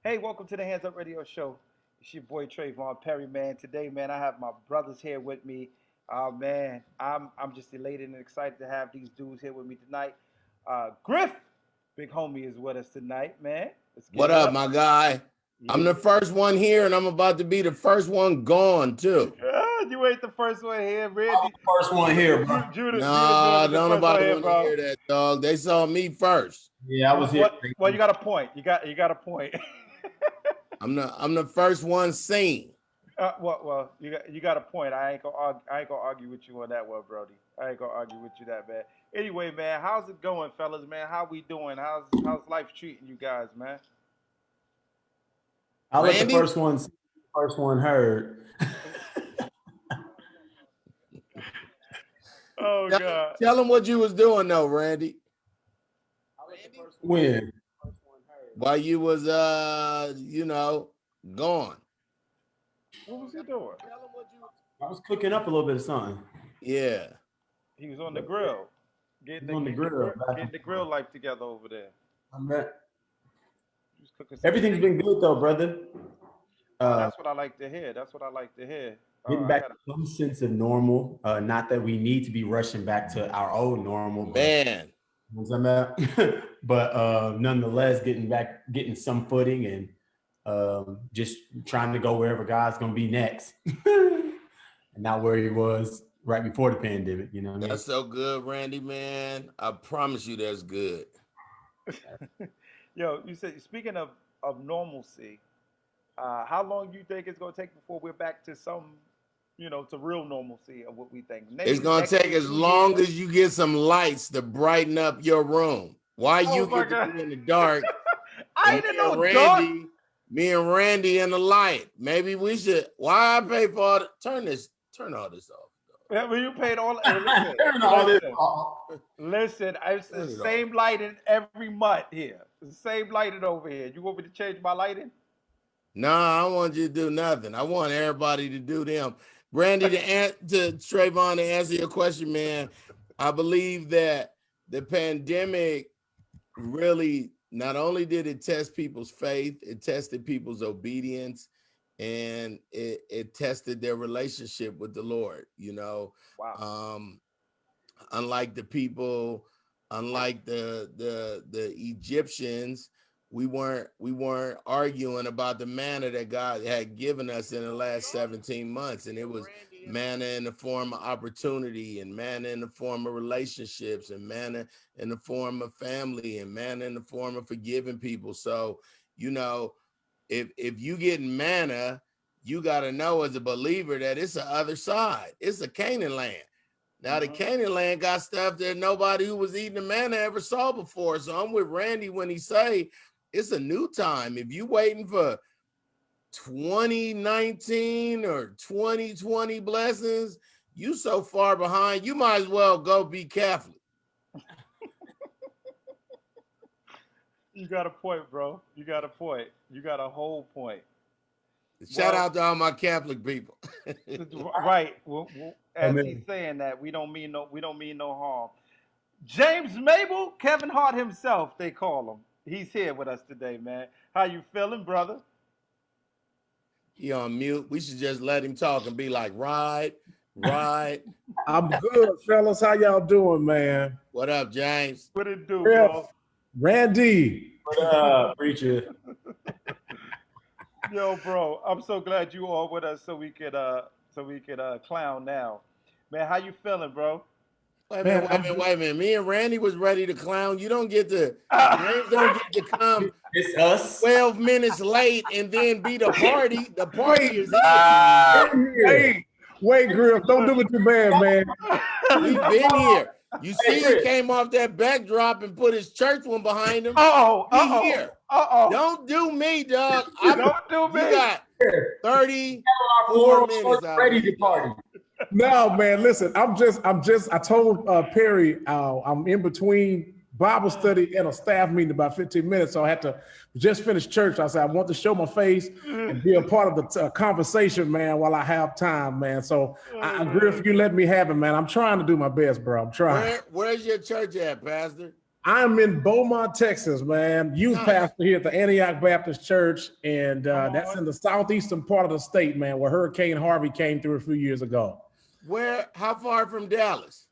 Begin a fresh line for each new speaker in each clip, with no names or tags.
Hey, welcome to the Hands Up Radio Show. It's your boy Trevone Perry, man. Today, man, I have my brothers here with me. Man, I'm just elated and excited to have these dudes here with me tonight. Griff, big homie, is with us tonight, man. Let's give
What
it
up,
up.
my guy? I'm the
Yeah.
first one here, and I'm about to be the first one gone too.
You ain't the first one here, Randy.
First one here, bro.
Judah
Nah,
Jordan, the
don't
first one
nobody
here,
want to
bro.
hear that, dog. They saw me first.
Yeah, I was here.
Well, you got a point. You got a point.
I'm the first one seen.
You got a point. I ain't gonna argue with you on that one, Brody. I ain't gonna argue with you that, man. Anyway, man, how's it going, fellas, man? How we doing? How's life treating you guys, man?
I'll let the
Randy,
first one heard.
Oh God.
tell them what you was doing though, Randy.
When?
While you was gone.
What was he doing?
I was cooking up a little bit of something.
Yeah.
He was on the grill.
On the grill.
Getting the grill life together over there. He was cooking some
Everything's
steak.
been good though, brother.
That's what I like to hear. That's what I like to hear.
Getting back to some sense of normal. Not that we need to be rushing back to our old normal, but
Man.
you know what I'm at? But nonetheless, getting some footing and just trying to go wherever God's gonna be next. And not where he was right before the pandemic, you know what I mean?
That's so good, Randy, man. I promise you that's good.
Yo, you said speaking of normalcy, how long do you think it's gonna take before we're back to to real normalcy of what we think?
It's gonna take as long as you get some lights to brighten up your room. Why you get to be in the dark?
I didn't know dark.
Me and Randy in the light. Maybe we should. Why I pay for all the, turn all this off.
Yeah, well, you paid all. Listen, it's the same lighting every month here. It's the same lighting over here. You want me to change my lighting?
No, I don't want you to do nothing. I want everybody to do them. Randy, to Trevone, to answer your question, man, I believe that the pandemic really not only did it test people's faith, it tested people's obedience, and it tested their relationship with the Lord.
Wow.
Unlike the people, unlike the Egyptians, we weren't arguing about the manna that God had given us in the last 17 months, and it was manna in the form of opportunity, and manna in the form of relationships, and manna in the form of family, and manna in the form of forgiving people. So, if you get manna, you got to know as a believer that it's the other side. It's a Canaan land. Now, the Canaan land got stuff that nobody who was eating the manna ever saw before. So I'm with Randy when he say it's a new time. If you waiting for 2019 or 2020 blessings, you so far behind, you might as well go be Catholic.
You got a point, bro. You got a point. You got a whole point.
Shout out to all my Catholic people.
Right. Well, as he's saying that, we don't mean no harm. James Mable, Kevin Hart himself, they call him. He's here with us today, man. How you feeling, brother?
He on mute. We should just let him talk and be like, right.
I'm good, fellas. How y'all doing, man?
What up, James?
What it do, bro?
Randy.
What up, preacher?
Yo, bro, I'm so glad you all with us so we could clown now. Man, how you feeling, bro?
Wait a minute. Me and Randy was ready to clown. You don't get to, James don't get to come.
It's us.
12 minutes late and then be the party. The party is here.
Hey, wait, Griff, don't do it too bad, man.
We've been here. You see, he came off that backdrop and put his church one behind him. Here. Don't do me, dog.
Don't do me.
You got 34 minutes out.
Ready to party.
No, man, listen, I told Perry I'm in between Bible study and a staff meeting about 15 minutes, so I had to just finish church. I said, I want to show my face and be a part of the conversation, man, while I have time, man. So, Griff, you let me have it, man. I'm trying to do my best, bro. I'm trying.
Where's your church at, Pastor?
I'm in Beaumont, Texas, man. Youth
Nice.
pastor here at the Antioch Baptist Church, and that's
on.
in the southeastern part of the state, man, where Hurricane Harvey came through a few years ago.
How far from Dallas?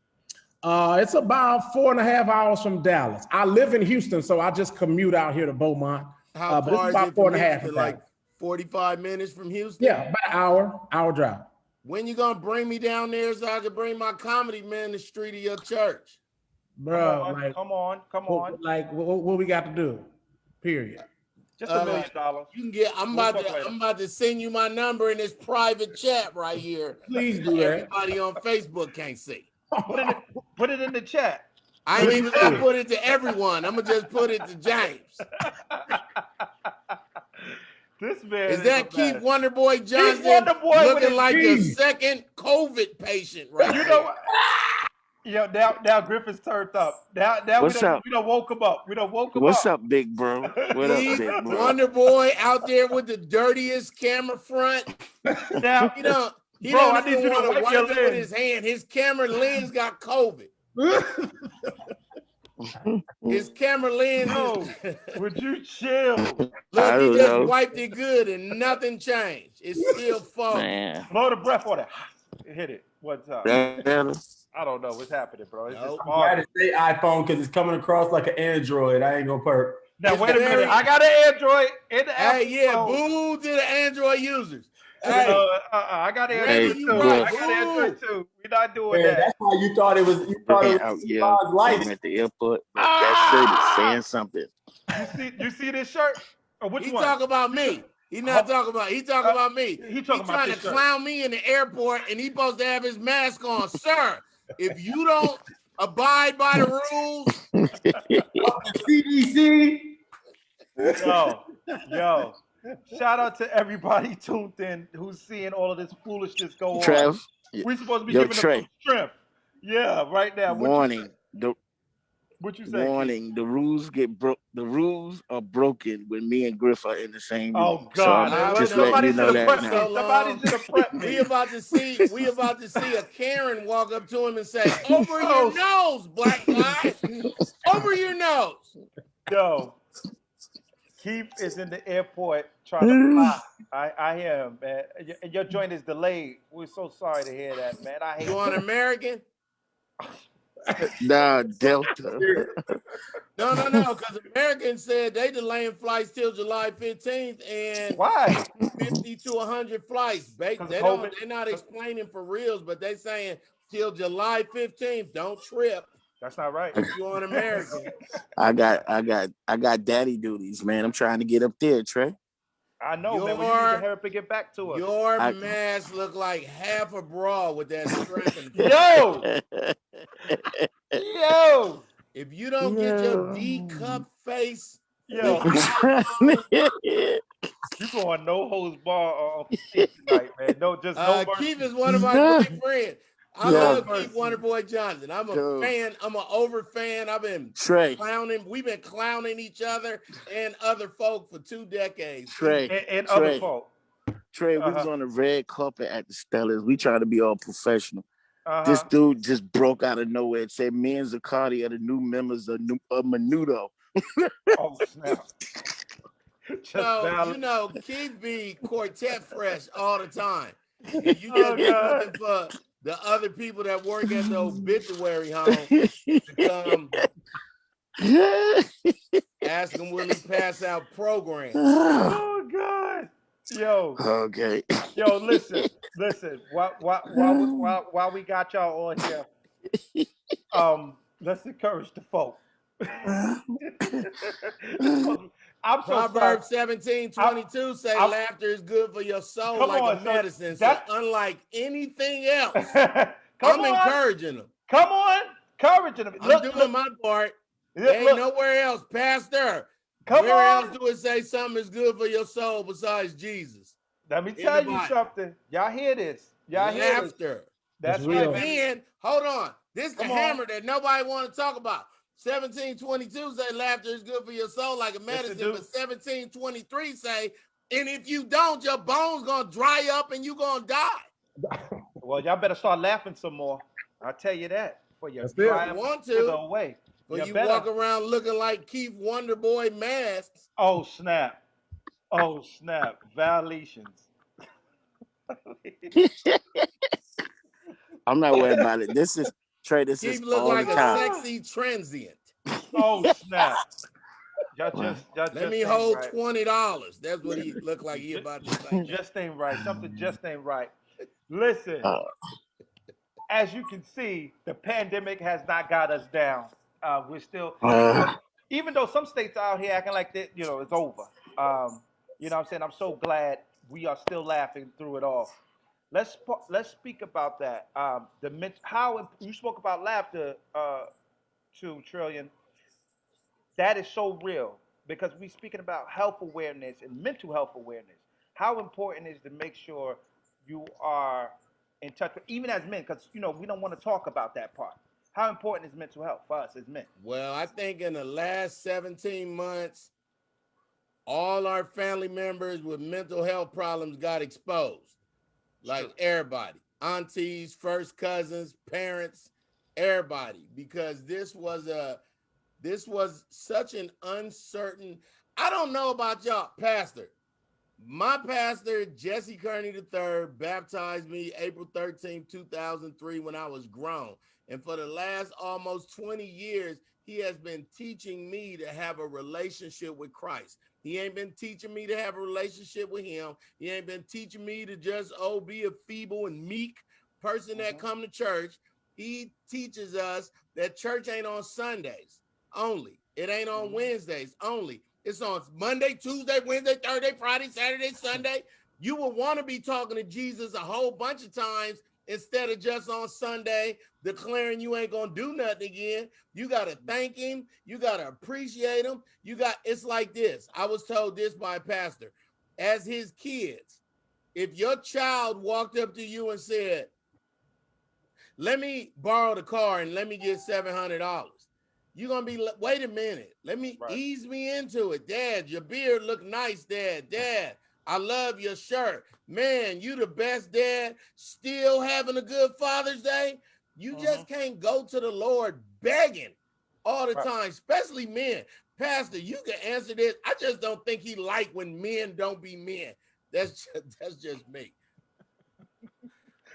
It's about 4.5 hours from Dallas. I live in Houston, so I just commute out here to Beaumont.
How
But it's
far is
about
it from
4.5
Houston?
from
Like
Dallas.
45 minutes from Houston?
Yeah, about an hour drive.
When you gonna bring me down there so I can bring my comedy ministry to your church?
Bro,
Come on.
What we got to do? Period.
Just $1 million.
You can get. I'm about to send you my number in this private chat right here.
Please do that.
Everybody on Facebook can't see.
Put it in the chat.
I ain't even gonna put it to everyone. I'm gonna just put it to James.
This man
is that Keith
mess.
Wonderboy Johnson
Wonderboy
looking like the second COVID patient right
You
there.
know what? Yo, now Griff is turned up. Now we don't woke him up. We don't woke him up.
What's up, big bro? What up, big bro?
Wonderboy out there with the dirtiest camera front.
Now
he don't even want to wipe it with his hand. His camera lens got COVID. His camera lens.
No, would you chill?
Look, he just wiped it good and nothing changed. It's still fun.
Blow the breath on it. Hit it. What's up? I don't know what's happening, bro. It's just
I'm glad to say iPhone because it's coming across like an Android. I ain't gonna perk.
Now wait a minute. I got an Android in the app.
Hey, yeah, boo to the Android users.
Hey, I got an Android too. I got an Android too. We're not doing that.
That's why you thought it was. You thought it was light
at the airport. That shirt is saying something.
You see this shirt? Or which
he
one?
talking about me. He not talking about. He talking about me.
He trying
to clown me in the airport, and he supposed to have his mask on, sir. If you don't abide by the rules of the CDC,
yo, shout out to everybody tuned in who's seeing all of this foolishness go on.
Trev,
we're supposed to be giving them some strength. Yeah, right now.
Warning.
What you say?
Warning, the rules the rules are broken when me and Griff are in the same room.
Oh God.
So just letting you know that now.
Somebody should have prepped me.
We about to see a Karen walk up to him and say, "Over your nose, black guy. Over your nose."
Yo, Keith is in the airport trying to fly. I hear him, man. Your joint is delayed. We're so sorry to hear that, man. I hate
you. Want American?
Nah, Delta.
No, because Americans said they delaying flights till July 15th, and
why
50 to 100 flights. They're not explaining for reals, but they saying till July 15th. Don't trip.
That's not right.
If you want American.
I got daddy duties, man. I'm trying to get up there, Trey.
I know, man. We need to hurry up and get back to us.
Your mask look like half a bra with that strap.
Yo!
If you don't get your D-cup face,
you going no holds bar tonight, man. No, just no mercy.
Keith is one of my great friends. I love Keith Wonderboy Johnson. I'm a fan. I'm an over fan. I've been clowning. We've been clowning each other and other folk for 2 decades.
And other folk.
Trey, we was on the red carpet at the Stellars. We try to be all professional. This dude just broke out of nowhere and said, "Me and Zaccardi are the new members of Menudo."
Oh snap!
So Keith be quartet fresh all the time. And you just be looking for the other people that work at the obituary home to come ask them will he pass out programs.
Oh God. Yo.
Okay.
Yo, listen. While we got y'all on here, let's encourage the folk. I'm so
Proverbs 17:22 say laughter is good for your soul like a medicine. So unlike anything else, I'm encouraging them.
Come on, encouraging them.
I'm doing my part. Ain't nowhere else, Pastor. Where else do it say something is good for your soul besides Jesus?
Let me tell you something. Y'all hear this? Y'all hear this? That's
right, man. Hold on. This is the hammer that nobody want to talk about. 17:22 say laughter is good for your soul like a medicine, but 17:23 say, and if you don't, your bones gonna dry up and you gonna die.
Well, y'all better start laughing some more. I'll tell you that. For your
I want to.
Away.
But you walk around looking like Keith Wonderboy masks.
Oh snap! Oh snap! Violations.
I'm not worried about it. This is Trey. This is
Keith look
all
like
the
a
time.
sexy transient.
Oh snap!
Let me hold $20. That's what he looked like. He about to say.
Just ain't right. Something just ain't right. Listen, as you can see, the pandemic has not got us down. We're still, even though some states out here acting like that, it's over. You know what I'm saying? I'm so glad we are still laughing through it all. Let's speak about that. How you spoke about laughter, to Trillion. That is so real because we're speaking about health awareness and mental health awareness. How important is to make sure you are in touch with, even as men, because we don't want to talk about that part. How important is mental health for us as men?
Well, I think in the last 17 months, all our family members with mental health problems got exposed. Like everybody, aunties, first cousins, parents, everybody, because this was such an uncertain. I don't know about y'all, Pastor. My pastor, Jesse Kearney III, baptized me April 13, 2003, when I was grown. And for the last almost 20 years, he has been teaching me to have a relationship with Christ. He ain't been teaching me to have a relationship with him. He ain't been teaching me to just, be a feeble and meek person that come to church. He teaches us that church ain't on Sundays only. It ain't on Wednesdays only. It's on Monday, Tuesday, Wednesday, Thursday, Friday, Saturday, Sunday. You will want to be talking to Jesus a whole bunch of times instead of just on Sunday declaring you ain't going to do nothing again. You got to thank him. You got to appreciate him. It's like this. I was told this by a pastor. As his kids, if your child walked up to you and said, let me borrow the car and let me get $700. You're going to be, wait a minute. Let me ease me into it. Dad, your beard look nice, Dad. Dad, I love your shirt. Man, you the best dad. Still having a good Father's Day. You just can't go to the Lord begging all the time, especially men. Pastor, you can answer this. I just don't think he like when men don't be men. That's just me.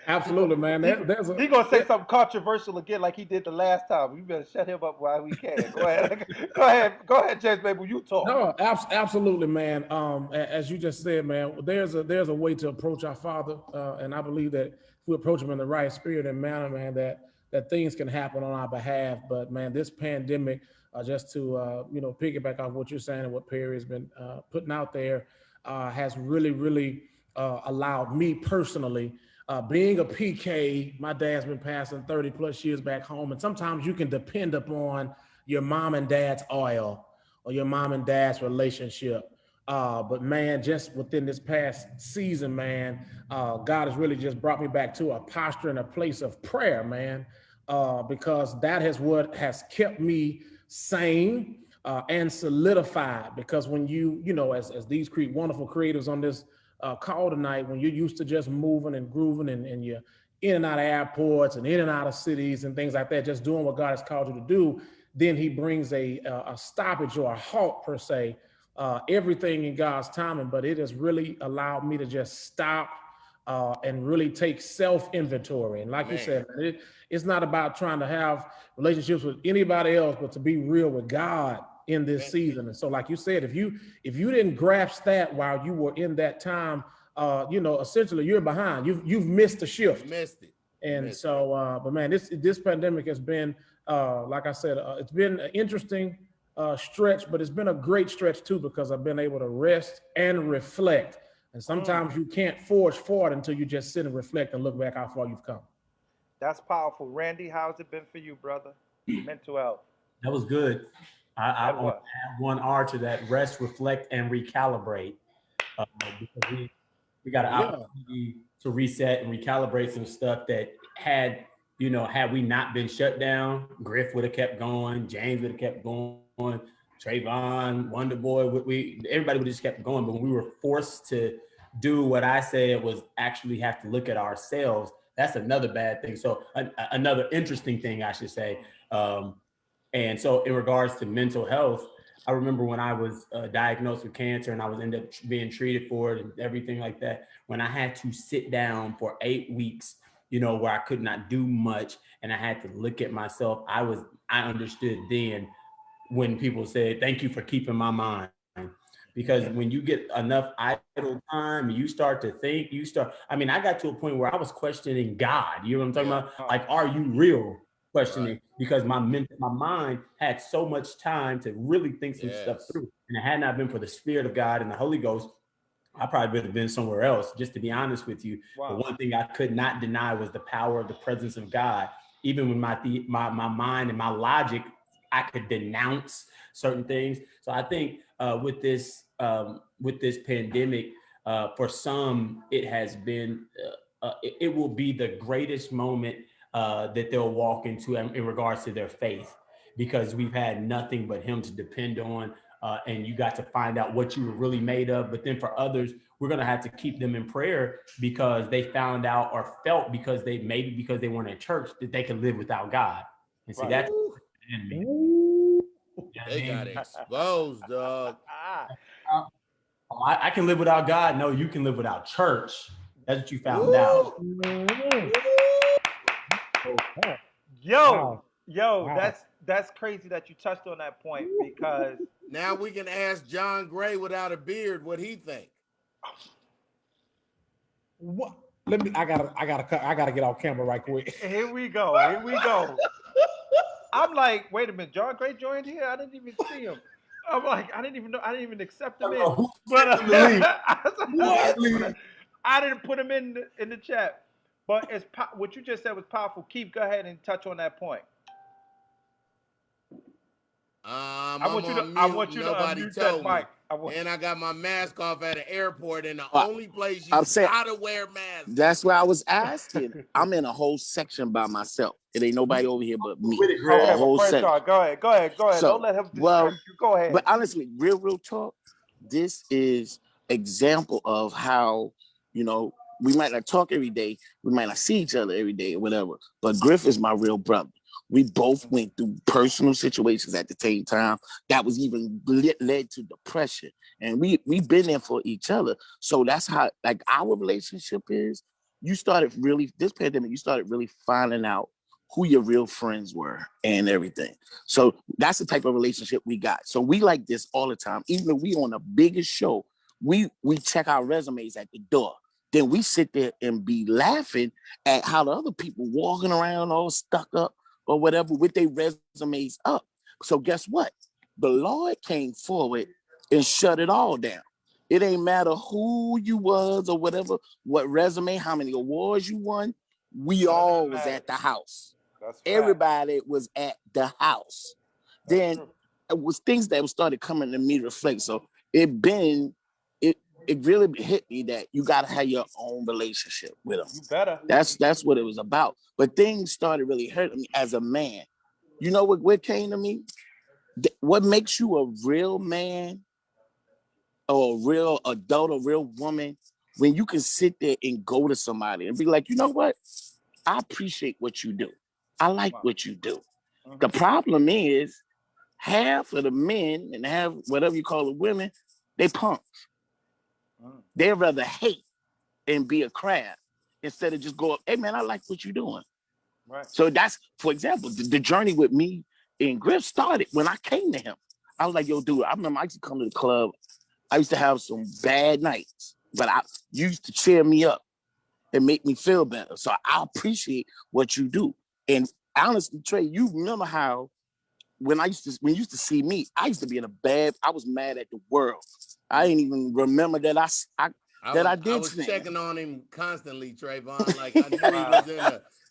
Absolutely, man.
He's gonna say something controversial again, like he did the last time. You better shut him up while we can. Go ahead, go ahead, James Mable. You talk.
No, absolutely, man. As you just said, man, there's a way to approach our Father, and I believe that if we approach Him in the right spirit and manner, man, that things can happen on our behalf. But man, this pandemic, just to piggyback off what you're saying and what Perry has been putting out there, has really allowed me personally. Being a PK, my dad's been passing 30 plus years back home, and sometimes you can depend upon your mom and dad's oil or your mom and dad's relationship. But man, just within this past season, man, God has really just brought me back to a posture and a place of prayer, man, because that is what has kept me sane and solidified. Because when as these wonderful creatives on this call tonight, when you're used to just moving and grooving and you're in and out of airports and in and out of cities and things like that, just doing what God has called you to do, then he brings a stoppage or a halt per se, everything in God's timing. But it has really allowed me to just stop and really take self-inventory. And like you said, it's not about trying to have relationships with anybody else, but to be real with God in this season. And so, like you said, if you didn't grasp that while you were in that time, essentially you're behind. You've missed the shift.
Missed it.
And so, but man, this pandemic has been, like I said, it's been an interesting stretch, but it's been a great stretch too, because I've been able to rest and reflect. And sometimes you can't forge forward until you just sit and reflect and look back how far you've come.
That's powerful. Randy, how's it been for you, brother? Mental health.
That was good. I want to add one R to that: rest, reflect, and recalibrate. Because we got an opportunity to reset and recalibrate some stuff that had we not been shut down, Griff would have kept going, James would have kept going, Trevone, Wonderboy, everybody would have just kept going. But when we were forced to do what I said was actually have to look at ourselves, that's another bad thing. So another interesting thing, I should say. And so in regards to mental health, I remember when I was diagnosed with cancer and I was ended up being treated for it and everything like that, when I had to sit down for 8 weeks, you know, where I could not do much and I had to look at myself, I understood then when people said, thank you for keeping my mind. Because when you get enough idle time, you start to think, I got to a point where I was questioning God. You know what I'm talking about? Like, are you real? Questioning, because my mind had so much time to really think some stuff through. And it had not been for the Spirit of God and the Holy Ghost, I probably would have been somewhere else, just to be honest with you. But one thing I could not deny was the power of the presence of God. Even when my mind and my logic, I could denounce certain things. So I think with this pandemic, for some, it has been, it will be the greatest moment that they'll walk into in regards to their faith, because we've had nothing but Him to depend on. And you got to find out what you were really made of. But then for others, we're going to have to keep them in prayer because they found out or felt because they weren't in church that they can live without God. And see, that's the enemy.
They got exposed, dog.
I can live without God. No, you can live without church. That's what you found out.
Yo, that's crazy that you touched on that point, because
now we can ask John Gray without a beard what he think.
What? I gotta get off camera right quick.
Here we go. I'm like, wait a minute, John Gray joined here? I didn't even see him. I'm like, I didn't even know, I didn't even accept him in. But I didn't put him in the chat. But what you just said was powerful. Keith, go ahead and touch on that point.
I want you to unmute that mic. And I got my mask off at an airport, and the only place you gotta wear masks.
That's why I was asking. I'm in a whole section by myself. It ain't nobody over here but me.
Okay, a whole section. Go ahead. So, don't let him distract you. Go ahead.
But honestly, real talk, this is example of how, you know, we might not talk every day, we might not see each other every day or whatever, but Griff is my real brother. We both went through personal situations at the same time that was even led to depression. And we've been there for each other. So that's how, like, our relationship is. This pandemic, you started really finding out who your real friends were and everything. So that's the type of relationship we got. So we like this all the time. Even if we on the biggest show, we check our resumes at the door. Then we sit there and be laughing at how the other people walking around all stuck up or whatever with their resumes up. So guess what? The Lord came forward and shut it all down. It ain't matter who you was or whatever, what resume, how many awards you won. We all was at the house. Everybody was at the house. Then it was things that started coming to me to reflect. So it really hit me that you got to have your own relationship with them.
You better.
That's what it was about. But things started really hurting me as a man. You know what came to me? What makes you a real man or a real adult, a real woman, when you can sit there and go to somebody and be like, you know what? I appreciate what you do. I like what you do. Mm-hmm. The problem is half of the men and half, whatever you call the women, they punks. They'd rather hate and be a crab instead of just go up, hey man, I like what you're doing. Right. So that's, for example, the journey with me and Griff started when I came to him. I was like, yo, dude, I remember I used to come to the club. I used to have some bad nights, but you used to cheer me up and make me feel better. So I appreciate what you do. And honestly, Trey, you remember how when you used to see me, I used to be I was mad at the world. I didn't even remember that I was
checking on him constantly, Trevone. Like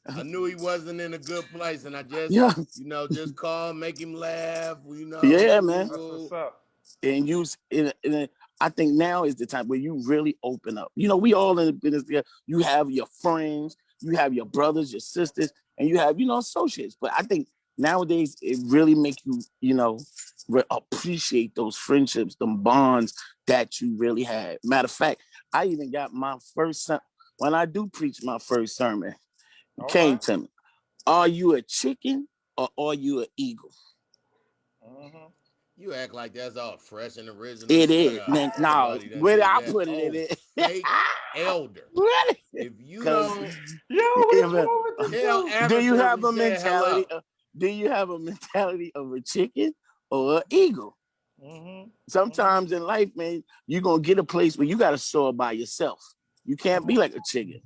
I knew he wasn't in a good place, and I just just call, make him laugh.
Yeah, man.
That's what's up.
And I think now is the time where you really open up. You know, we all in the business there. You have your friends, you have your brothers, your sisters, and you have, associates. But I think nowadays it really makes you, appreciate those friendships, them bonds that you really had. Matter of fact, I even got my first when I do preach my first sermon, it came to me. Are you a chicken or are you an eagle?
Mm-hmm.
You act like that's all fresh and original.
It
Shut
is.
up.
Now,
Everybody done
where
did
I
that.
put it in
Oh,
it.
fake elder.
Really?
If you
Because
don't
Yo, what is
if
wrong with this
tell
dude?
do you
Africa
have
we
a
said hello.
mentality? Do you have a mentality of a chicken or an eagle?
Mm-hmm.
Sometimes in life, man, you're gonna get a place where you gotta soar by yourself. You can't be like a chicken.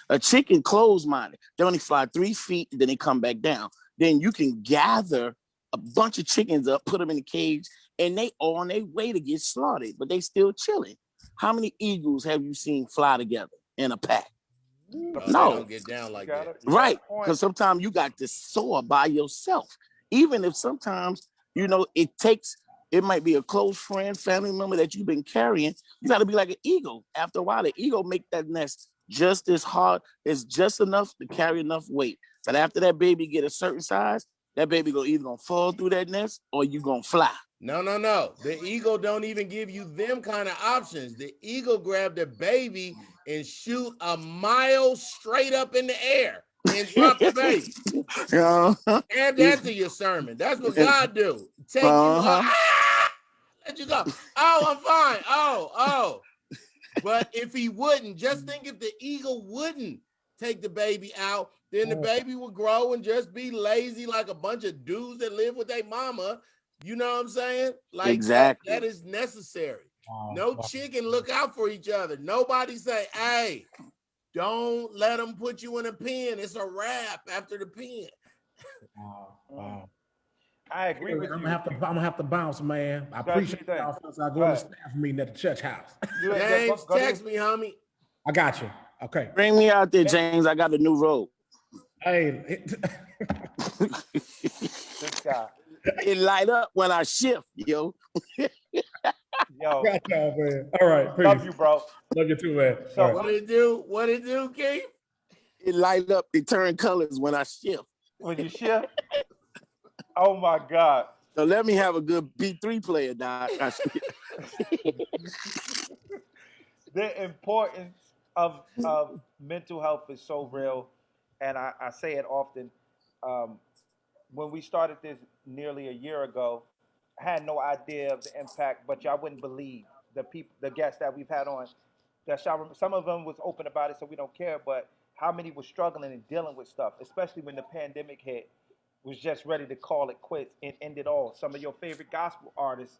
A chicken closed-minded. They only fly 3 feet, then they come back down. Then you can gather a bunch of chickens up, put them in a cage, and they on their way to get slaughtered, but they still chilling. How many eagles have you seen fly together in a pack?
The
Oh, they
No.
point.
don't get down
You
like
got
that.
it. You got
Right.
a point.
Because sometimes you got to soar by yourself. Even if sometimes, it takes, it might be a close friend, family member that you've been carrying. You got to be like an eagle. After a while, the eagle make that nest just as hard. It's just enough to carry enough weight. But after that baby get a certain size, that baby either gonna fall through that nest or you gonna fly.
No. The eagle don't even give you them kind of options. The eagle grab the baby and shoot a mile straight up in the air and drop the baby. Add that to your sermon. That's what God do. Take you up, let you go. Oh, I'm fine. Oh. But if he wouldn't, just think if the eagle wouldn't take the baby out, then the baby would grow and just be lazy like a bunch of dudes that live with their mama. You know what I'm saying? Like
Exactly.
that is necessary. No chicken look out for each other. Nobody say, hey, don't let them put you in a pen. It's a wrap after the pen.
Wow.
I agree with
I'm
you.
gonna have to bounce, man. I
Go ahead, do
appreciate
your thing.
y'all fellas. I go
Go
to the
ahead.
staff meeting at the church house.
James,
Go to
text me, homie.
I got you. Okay.
Bring me out there, James. I got a new robe.
Hey,
this guy.
It light up when I shift, yo.
Yo,
got y'all, man. All right, peace.
love you, bro.
Love you too, man.
So
All right.
What it do? What it do, Keith?
It light up, it turn colors when I shift.
when you shift, oh my God.
So let me have a good B3 player, Doc.
The importance of mental health is so real, and I say it often. Um, when we started this nearly a year ago, I had no idea of the impact, but y'all wouldn't believe the guests that we've had on. That some of them was open about it, so we don't care. But how many were struggling and dealing with stuff, especially when the pandemic hit, was just ready to call it quits and end it all. Some of your favorite gospel artists,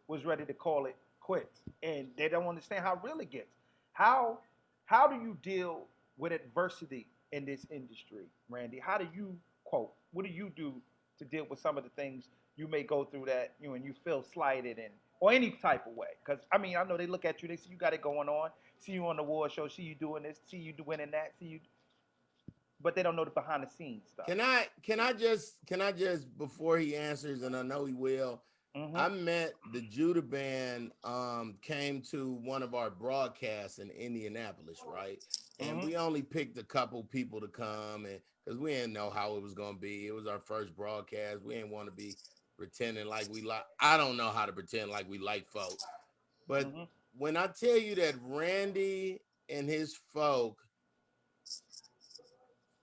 was ready to call it quits, and they don't understand how real it gets. How how do you deal with adversity in this industry, Randy? How do you quote? What do you do to deal with some of the things you may go through that and you feel slighted and or any type of way? Because I mean, I know they look at you, they see you got it going on, see you on the war show, see you doing this, see you winning that, see you, but they don't know the behind the scenes stuff.
Can I just before he answers, and I know he will.
Mm-hmm.
I met the Judah band, came to one of our broadcasts in Indianapolis, right? And
Mm-hmm.
we only picked a couple people to come, and because we didn't know how it was gonna be. It was our first broadcast. We didn't want to be pretending like we like. I don't know how to pretend like we like folk. But
Mm-hmm.
when I tell you that Randy and his folk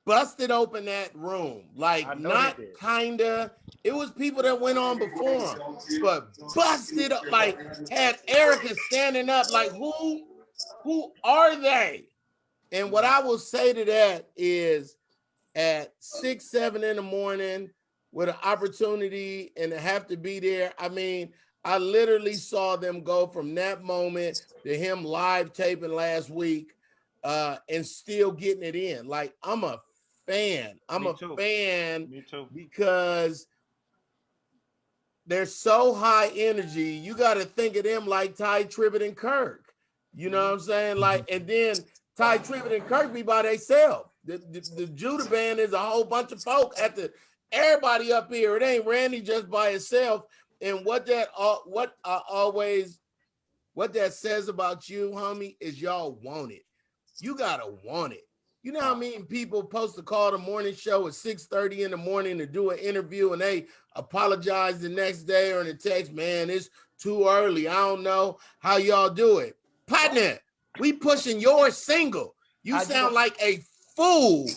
busted open that room, like
I know they
not
did.
kinda. It was people that went on before him, but busted up, like had Erica standing up, like who are they? And what I will say to that is, at 6, 7 in the morning, with an opportunity and to have to be there. I mean, I literally saw them go from that moment to him live taping last week, and still getting it in. Like, I'm a fan. I'm
Me
a
too.
fan
Me too.
because they're so high energy. You got to think of them like Ty Tribbett and Kirk. You know what I'm saying? Like, and then Ty Tribbett and Kirk be by themselves. The Judah band is a whole bunch of folk at the everybody up here. It ain't Randy just by himself. And what that says about you, homie, is y'all want it. You gotta want it. You know how I mean? People supposed to call the morning show at 6:30 in the morning to do an interview, and they apologize the next day or in the text, man, it's too early. I don't know how y'all do it. Partner, we pushing your single. You sound like a fool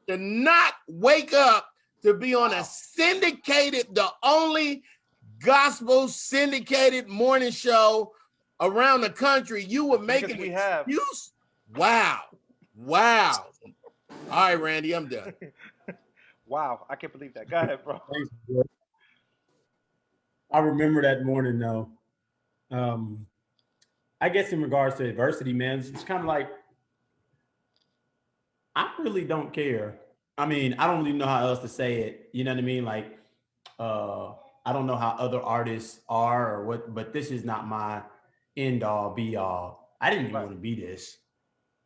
to not wake up to be on a syndicated, the only gospel syndicated morning show around the country. You would make an excuse? Wow. Wow. All right, Randy, I'm done.
Wow, I can't believe that. Go ahead, bro.
Thanks, bro. I remember that morning though. I guess in regards to adversity, man, it's kind of like I really don't care. I mean, I don't even know how else to say it. You know what I mean? Like, I don't know how other artists are or what, but this is not my end all be all. I didn't even want to be this.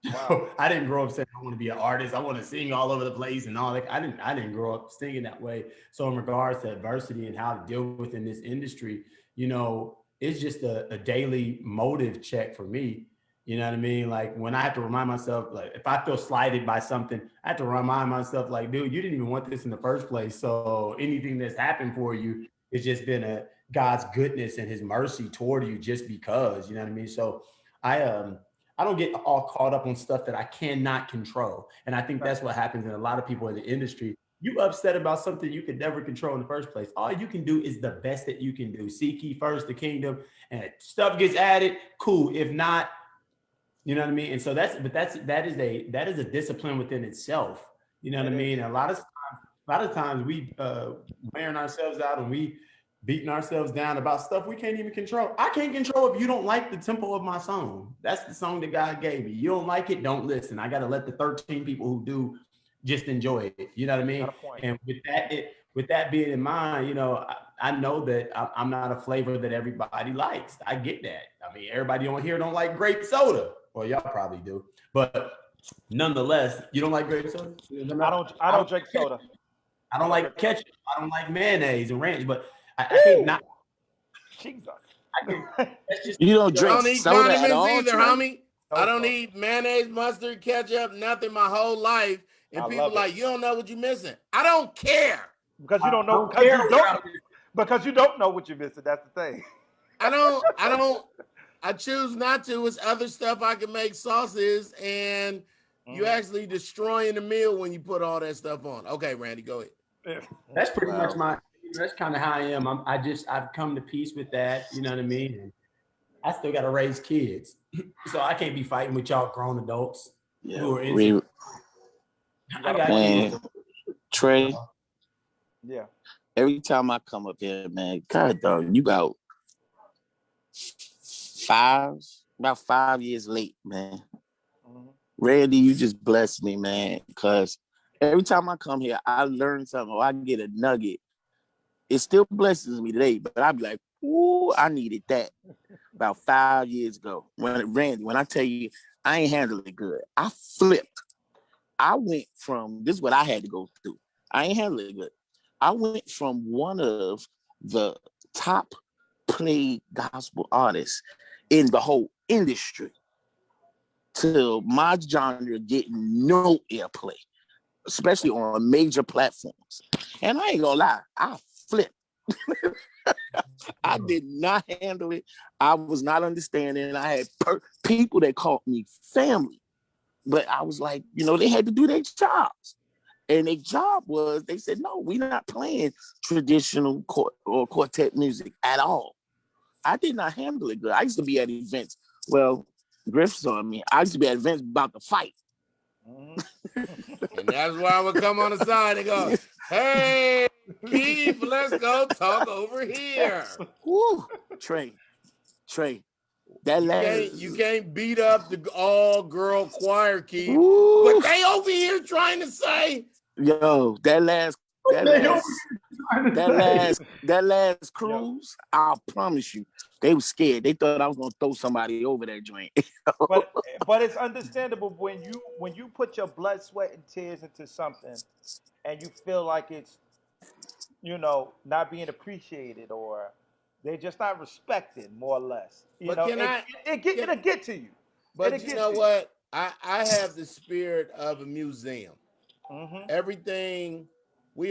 Wow. I didn't grow up saying I want to be an artist. I want to sing all over the place and all that. I didn't grow up singing that way. So in regards to adversity and how to deal with in this industry, you know, it's just a daily motive check for me. You know what I mean? Like when I have to remind myself, like if I feel slighted by something, I have to remind myself, like, dude, you didn't even want this in the first place. So anything that's happened for you, it's just been a God's goodness and his mercy toward you just because, you know what I mean? So I don't get all caught up on stuff that I cannot control. And I think that's what happens in a lot of people in the industry. You upset about something you could never control in the first place. All you can do is the best that you can do. Seek ye first the kingdom, and if stuff gets added, cool. If not, you know what I mean? And so that is a discipline within itself. You know what I mean? And a lot of times we wearing ourselves out and we beating ourselves down about stuff we can't even control. I can't control if you don't like the tempo of my song. That's the song that God gave me. You don't like it, don't listen. I got to let the 13 people who do just enjoy it. You know what I mean? And with that being in mind, you know, I know that I'm not a flavor that everybody likes. I get that. I mean, everybody on here don't like grape soda. Well, y'all probably do, but nonetheless, you don't like grape soda?
I don't drink soda.
I don't like ketchup. I don't like mayonnaise and ranch, but I can't not.
Jesus.
You don't drink
I don't eat
soda at all,
either,
Trey?
homie. I don't eat mayonnaise, mustard, ketchup, nothing my whole life. And people like, you don't know what you're missing. I don't care.
Because you don't know. Because you don't know what you're missing. That's the thing.
I choose not to. It's other stuff I can make sauces, and you actually destroying the meal when you put all that stuff on. Okay, Randy, go ahead.
That's pretty much that's kind of how I am. I've come to peace with that. You know what I mean? And I still got to raise kids, so I can't be fighting with y'all grown adults who are into. I got kids.
Trey.
Yeah.
Every time I come up here, man, God dog, you about 5 years late, man. Randy, you just blessed me, man, because every time I come here, I learn something or I get a nugget. It still blesses me today, but I'd be like, ooh, I needed that about 5 years ago. When I tell you, I ain't handled it good. I flipped. I went from, this is what I had to go through. I ain't handled it good. I went from one of the top played gospel artists in the whole industry to my genre getting no airplay, especially on major platforms. And I ain't gonna lie, I flipped. I did not handle it. I was not understanding. I had people that called me family, but I was like, you know, they had to do their jobs. And their job was, they said, no, we're not playing traditional quartet music at all. I did not handle it good. I used to be at events. Well, Griff saw me. I used to be at events about to fight.
And that's why I would come on the side and go, hey, Keith, let's go talk over here.
Woo, Trey,
you can't beat up the all-girl choir, Keith. But they over here trying to say,
yo, that last cruise, I promise you, they were scared. They thought I was gonna throw somebody over that joint.
but it's understandable when you put your blood, sweat, and tears into something, and you feel like it's, you know, not being appreciated or they're just not respected, more or less. It'll get to you.
But you know what? I have the spirit of a museum. Everything,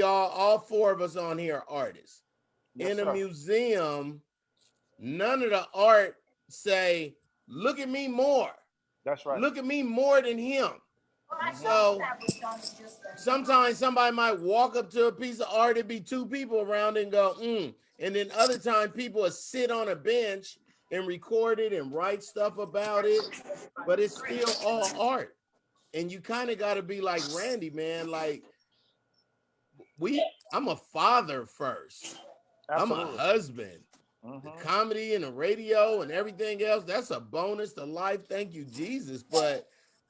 all four of us on here are artists. In a museum, none of the art say, look at me more.
That's right.
Look at me more than him. So sometimes somebody might walk up to a piece of art, it'd be two people around and go, And then other times people will sit on a bench and record it and write stuff about it, but it's still all art. And you kind of got to be like Randy, man. Like I'm a father first.
Absolutely.
I'm a husband. The comedy and the radio and everything else, that's a bonus to life. Thank you, Jesus. But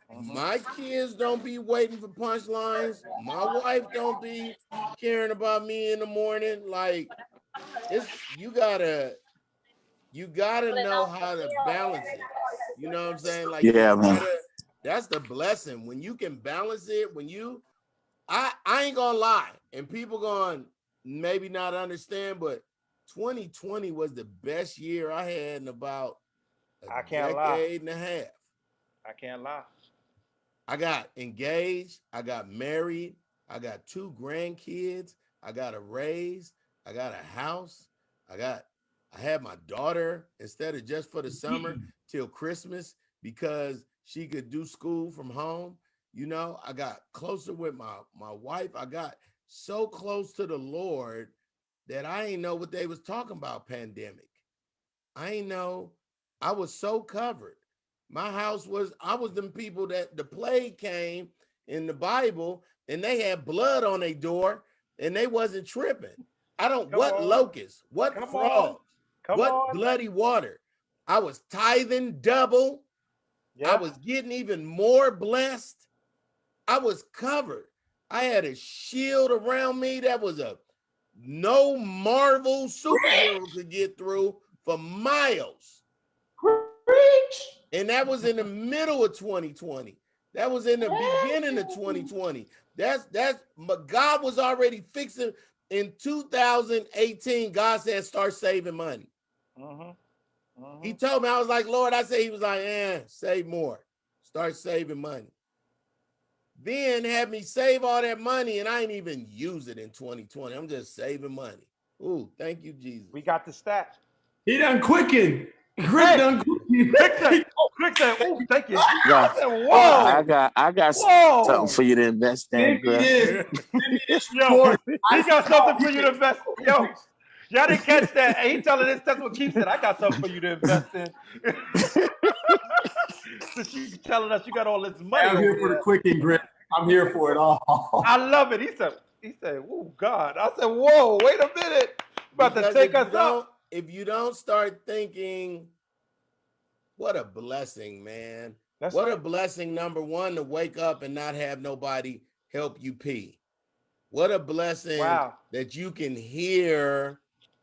my kids don't be waiting for punchlines. My wife don't be caring about me in the morning. Like you gotta know how to balance it. You know what I'm saying? Like
Yeah, man.
that's the blessing. When you can balance it, I ain't gonna lie, and people going maybe not understand, but 2020 was the best year I had in about
I
a
can't lie.
decade and a half.
I can't lie.
I got engaged, I got married, I got 2 grandkids, I got a raise, I got a house, I had my daughter instead of just for the summer till Christmas because she could do school from home. You know, I got closer with my wife. I got so close to the Lord that I ain't know what they was talking about pandemic. I ain't know. I was so covered. I was them people that the plague came in the Bible and they had blood on their door and they wasn't tripping. What locusts, what frogs, what bloody water. I was tithing double.
Yeah.
I was getting even more blessed. I was covered. I had a shield around me that was no Marvel superhero could get through for miles. And that was in the middle of 2020. That was in the beginning of 2020. God was already fixing. In 2018, God said, start saving money. He told me, I was like, Lord, he was like, save more. Start saving money. Then had me save all that money and I ain't even use it in 2020. I'm just saving money. Ooh, thank you, Jesus.
We got the stats.
He done quicken. Griff done quicken.
Quick said, oh, thank you.
Yeah.
I said, whoa.
I got
Whoa.
something for you to invest in, Griff.
Send me this
Yo,
report.
he got something for you to invest. Yo, y'all didn't catch that. And he telling this, that's what Keith said. I got something for you to invest in. So she telling us you got all this money.
I'm here for the quicken, Griff. I'm here for it all.
I love it. He said, oh God. I said, whoa, wait a minute. About to take us up.
If you don't start thinking, what a blessing, man. What a blessing, number one, to wake up and not have nobody help you pee. What a blessing that you can hear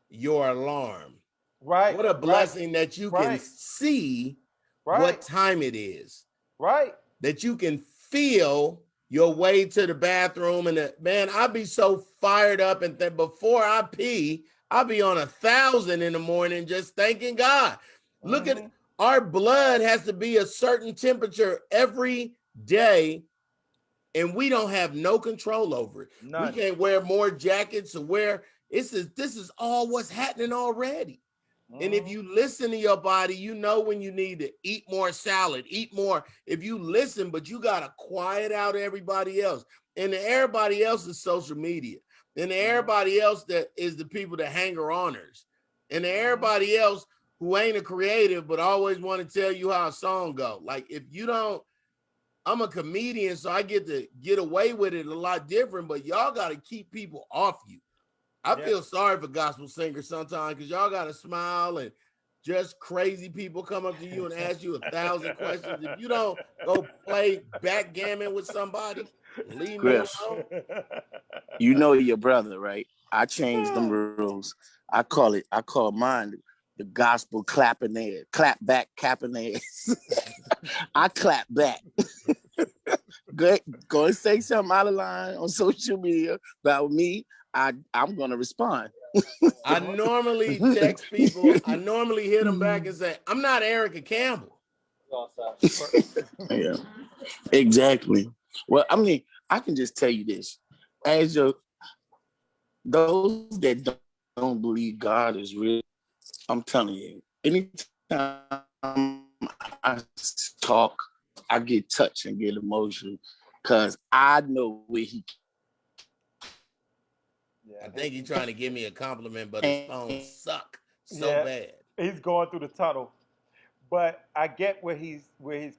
your alarm.
Right.
What a blessing that you can see what time it is.
Right.
That you can feel your way to the bathroom. And man, I'll be so fired up. And before I pee, I'll be on 1,000 in the morning just thanking God. Look at our blood has to be a certain temperature every day. And we don't have no control over it.
None.
We can't wear more jackets or this is all what's happening already. And if you listen to your body, you know when you need to eat more salad, eat more. If you listen, but you got to quiet out everybody else. And everybody else is social media. And everybody else that is the people that hanger-oners. And everybody else who ain't a creative, but always want to tell you how a song go. Like if you don't, I'm a comedian, so I get to get away with it a lot different, but y'all got to keep people off you. I feel sorry for gospel singers sometimes because y'all got to smile and just crazy people come up to you and ask you 1,000 questions. If you don't go play backgammon with somebody, leave
Griff,
me alone.
You know your brother, right? I changed them rules. I call mine the gospel clapping ass, clap back, clapping ass. I clap back. Go and say something out of line on social media about me. I'm gonna respond.
I normally text people. I normally hit them back and say, "I'm not Erica Campbell."
Yeah, exactly. Well, I mean, I can just tell you this: those that don't believe God is real, I'm telling you, anytime I talk, I get touched and get emotional. because I know where he.
Yeah,
I think he's trying to give me a compliment, but his phone suck so
yeah,
bad.
he's going through the tunnel. But I get where he's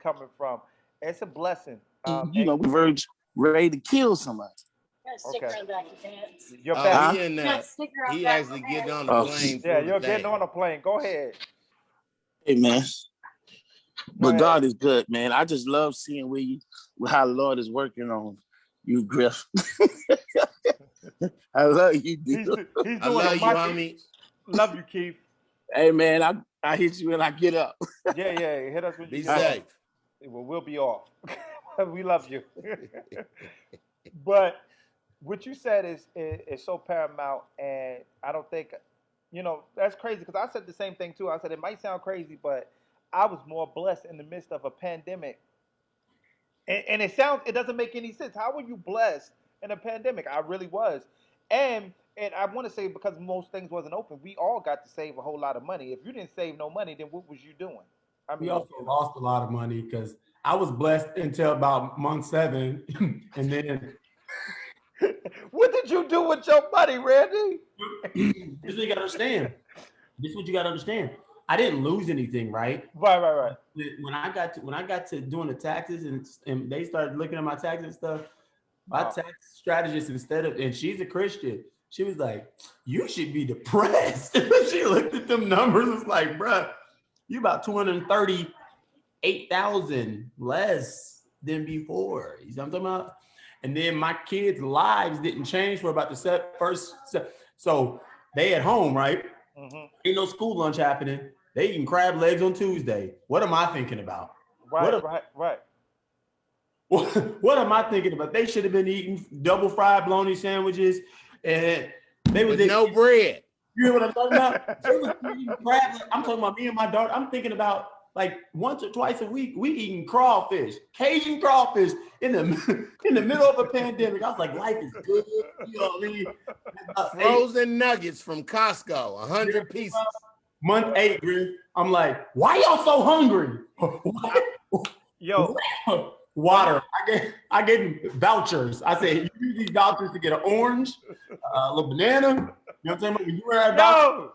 coming from. It's a blessing.
We verge ready to kill somebody.
Okay. You're
Oh,
back.
he in there. He actually getting on the plane.
Yeah,
through
you're
the
getting
thing.
on a plane. Go ahead.
Hey man,
Go
but
ahead.
God is good, man. I just love seeing how the Lord is working on you, Griff. I love you, dude.
He's
I
doing
love
a
you,
mighty.
homie.
Love you, Keith.
Hey man, I hit you when I get up.
Yeah. Hit us when you
Be
get
safe.
off. Well, we'll be off. We love you. But what you said is so paramount, and I don't think, that's crazy because I said the same thing too. I said it might sound crazy, but I was more blessed in the midst of a pandemic, and it doesn't make any sense. How were you blessed in a pandemic? I really was, and I want to say because most things wasn't open, we all got to save a whole lot of money. If you didn't save no money, then what was you doing? I
We
mean,
also lost a lot of money because I was blessed until about month 7, and then
what did you do with your money, Randy?
this is what you gotta understand. This is what you gotta understand. I didn't lose anything, right?
Right.
When I got to doing the taxes and they started looking at my taxes and stuff, my tax strategist and she's a Christian, she was like, "You should be depressed." She looked at them numbers, was like, "Bruh, you about 238,000 less than before." You know what I'm talking about? And then my kids' lives didn't change for about the first. So they at home, right?
Mm-hmm.
Ain't no school lunch happening. They eating crab legs on Tuesday. What am I thinking about?
Right.
What am I thinking about? They should have been eating double fried bologna sandwiches, and they was
With no bread.
You hear what I'm talking about? They was eating crab. I'm talking about me and my daughter. I'm thinking about like once or twice a week, we eating crawfish, Cajun crawfish in the middle of a pandemic. I was like, life is good. You know what I mean?
Frozen nuggets from Costco, 100 pieces.
Month 8, Griff. I'm like, why y'all so hungry?
Yo,
water. I gave him vouchers. I said, you use these vouchers to get an orange, a little banana. You know what I'm saying? When you wear
yo,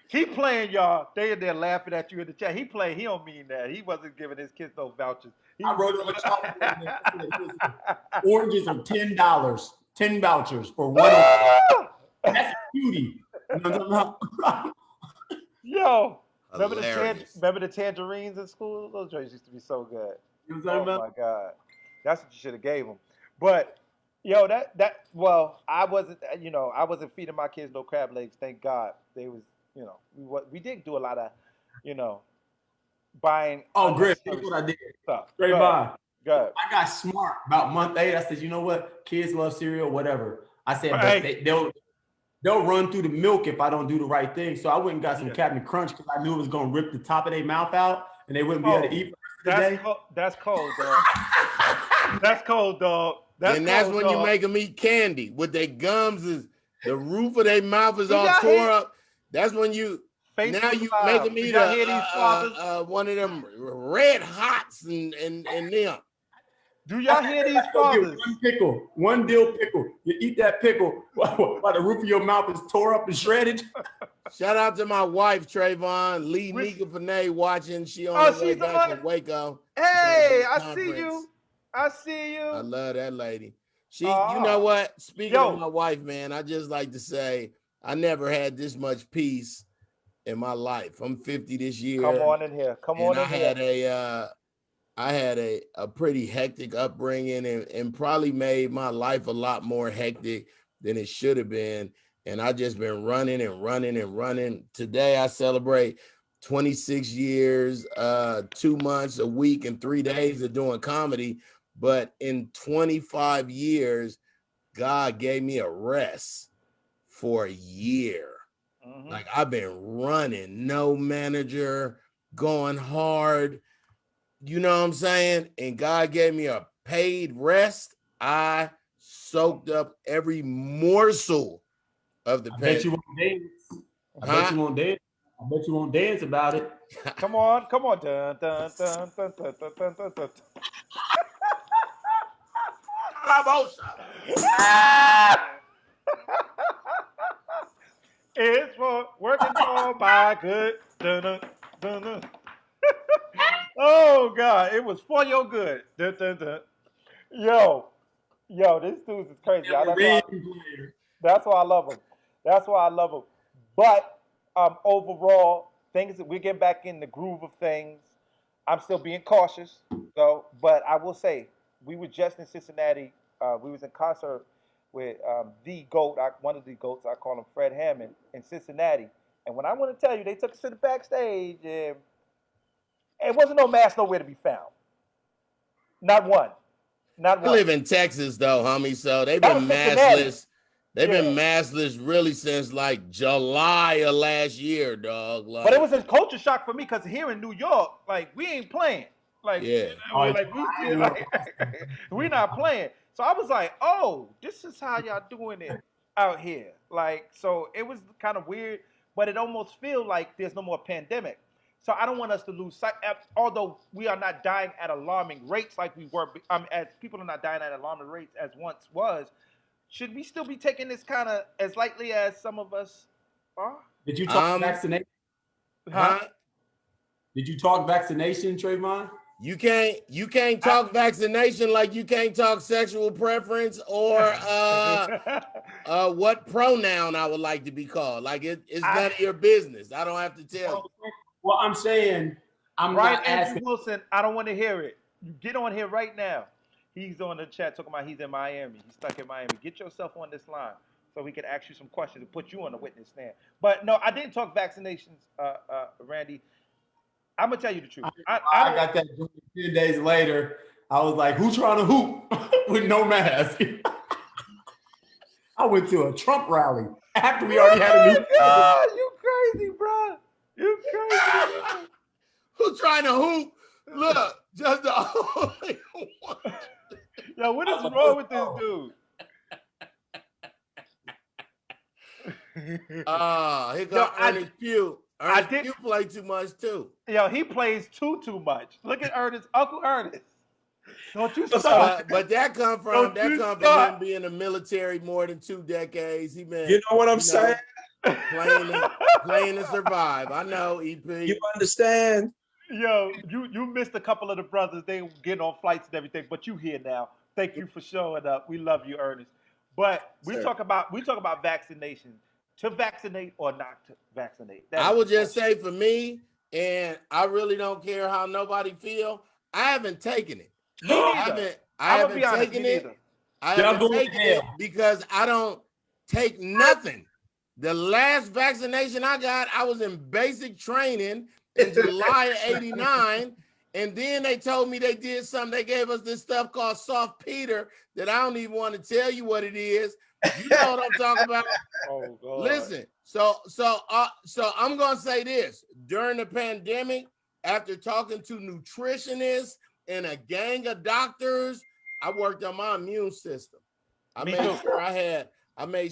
he playing, y'all. They in there laughing at you in the chat. He playing. He don't mean that. He wasn't giving his kids no vouchers.
I wrote on the chalkboard. Oranges are $10. 10 vouchers for one. That's a cutie. You know what I'm talking about?
Yo, remember the tangerines in school? Those drinks used to be so good.
You know what I'm talking about?
My God, that's what you should have gave them. But yo, I wasn't feeding my kids no crab legs. Thank God. They was, we did do a lot of, buying.
Oh, Griff, here's what I did.
Stuff.
Trevone.
Good.
I got smart about month 8. I said, you know what? Kids love cereal, whatever. I said, but they'll run through the milk if I don't do the right thing. So I went and got some Captain Crunch because I knew it was gonna rip the top of their mouth out and they wouldn't be able to eat for the day.
That's cold, dog. That's cold, dog.
That's when you make them eat candy with their gums. The roof of their mouth is all tore up. That's when you make them eat one of them red hots and them.
Do y'all hear these fathers?
One dill pickle. You eat that pickle while the roof of your mouth is tore up and shredded.
Shout out to my wife, Trevone. Lee Nika Panay watching. She on her way back from Waco.
Hey, I see you. I
love that lady. You know what? Speaking of my wife, man, I just like to say I never had this much peace in my life. I'm 50 this year.
Come on in here.
I had a pretty hectic upbringing and probably made my life a lot more hectic than it should have been. And I just been running and running and running. Today I celebrate 26 years, 2 months, a week, and 3 days of doing comedy. But in 25 years, God gave me a rest for a year. Mm-hmm. Like I've been running, no manager, going hard. You know what I'm saying? And God gave me a paid rest. I soaked up every morsel of the
bet you won't dance. I bet you won't dance. I bet you won't dance about it.
Come on. Dun, dun, dun, dun, dun, dun, dun, dun, dun. Ah! It's for working for my good. Dun, dun, dun. Oh God, it was for your good. Dun, dun, dun. Yo, this dude is crazy. That's why I love him. That's why I love him. But overall, things that we get back in the groove of things. I'm still being cautious, though. But I will say, we were just in Cincinnati. We was in concert with the GOAT, one of the GOATs. I call him Fred Hammond in Cincinnati. And when I want to tell you, they took us to the backstage, and it wasn't no mask nowhere to be found. Not one. Not
I
one.
live in Texas though, homie. So they've
That
been
was Cincinnati.
maskless. They've been maskless really since like July of last year, dog. Like,
But it was a culture shock for me because here in New York, like we ain't playing. Like,
yeah.
we not playing. So I was like, oh, this is how y'all doing it out here. Like, so it was kind of weird, but it almost feels like there's no more pandemic. So I don't want us to lose sight. Although we are not dying at alarming rates like we were, as people are not dying at alarming rates as once was. Should we still be taking this kind of as lightly as some of us are?
Did you talk vaccination?
Huh?
Did you talk vaccination, Trevone?
You can't talk vaccination like you can't talk sexual preference or what pronoun I would like to be called. Like it's none of your business. I don't have to tell you.
Well, I'm saying I'm
Brian
not
Andrew
asking.
Wilson, I don't want to hear it. You get on here right now. He's on the chat talking about he's in Miami. He's stuck in Miami. Get yourself on this line so we can ask you some questions and put you on the witness stand. But no, I didn't talk vaccinations, Randy. I'm gonna tell you the truth.
I got that 10 days later. I was like, "Who's trying to hoop with no mask?" I went to a Trump rally after we already had a new.
God, you crazy, bro. You crazy.
Who's trying to hoop? Look, just the only one.
Yo, what is wrong with this dude?
Here comes Ernest Pugh. Ernest Pugh play too much too.
Yo, he plays too much. Look at Ernest, Uncle Ernest. Don't you start.
But that come from him being in the military more than 2 decades. He been,
you know what I'm saying?
Playing to survive. I know, EP.
You understand?
Yo, you missed a couple of the brothers. They getting on flights and everything, but you here now. Thank you for showing up. We love you, Ernest. But we talk about vaccination. To vaccinate or not to vaccinate.
I would just say for me, and I really don't care how nobody feel. I haven't taken it. I haven't taken it because I don't take nothing. The last vaccination I got, I was in basic training in July of '89. And then they told me they did something. They gave us this stuff called soft Peter that I don't even want to tell you what it is. You know what I'm talking about?
Oh, God.
Listen, so I'm gonna say this. During the pandemic, after talking to nutritionists and a gang of doctors, I worked on my immune system. I made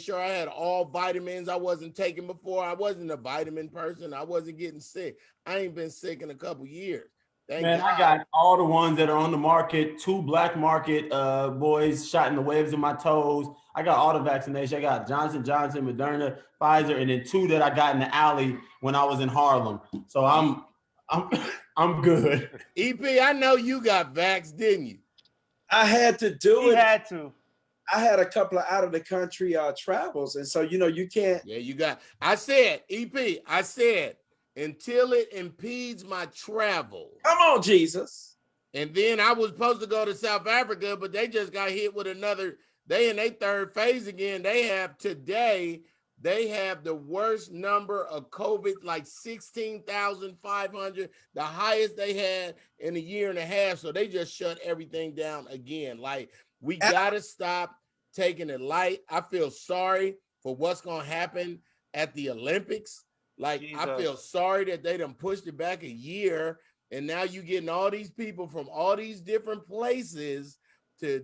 sure I had all vitamins I wasn't taking before. I wasn't a vitamin person. I wasn't getting sick. I ain't been sick in a couple years.
Man, I got all the ones that are on the market, 2 black market boys shot in the waves of my toes. I got all the vaccination. I got Johnson, Moderna, Pfizer, and then 2 that I got in the alley when I was in Harlem. So I'm good.
EP, I know you got vax, didn't you?
I had to do it.
He had to.
I had a couple of out of the country travels, and so you can't.
Yeah, you got. I said, EP, until it impedes my travel.
Come on, Jesus.
And then I was supposed to go to South Africa, but they just got hit with another. They in their 3rd phase again. They have the worst number of COVID, like 16,500, the highest they had in a year and a half. So they just shut everything down again. Like, we got to stop taking it light. I feel sorry for what's going to happen at the Olympics. Like, Jesus. I feel sorry that they done pushed it back a year, and now you getting all these people from all these different places to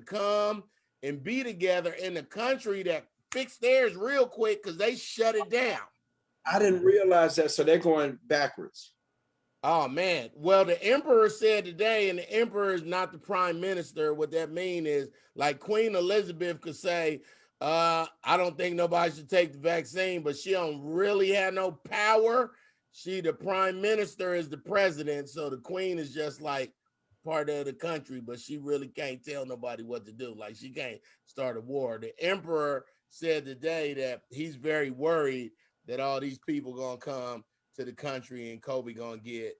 come and be together in a country that fixed theirs real quick because they shut it down.
I didn't realize that, so they're going backwards.
Oh man. Well, the emperor said today, and the emperor is not the prime minister. What that means is, like Queen Elizabeth could say, I don't think nobody should take the vaccine, but she don't really have no power. She, the prime minister, is the president, so the queen is just like part of the country, but she really can't tell nobody what to do. Like she can't start a war. The emperor said today that he's very worried that all these people gonna come to the country and Kobe gonna get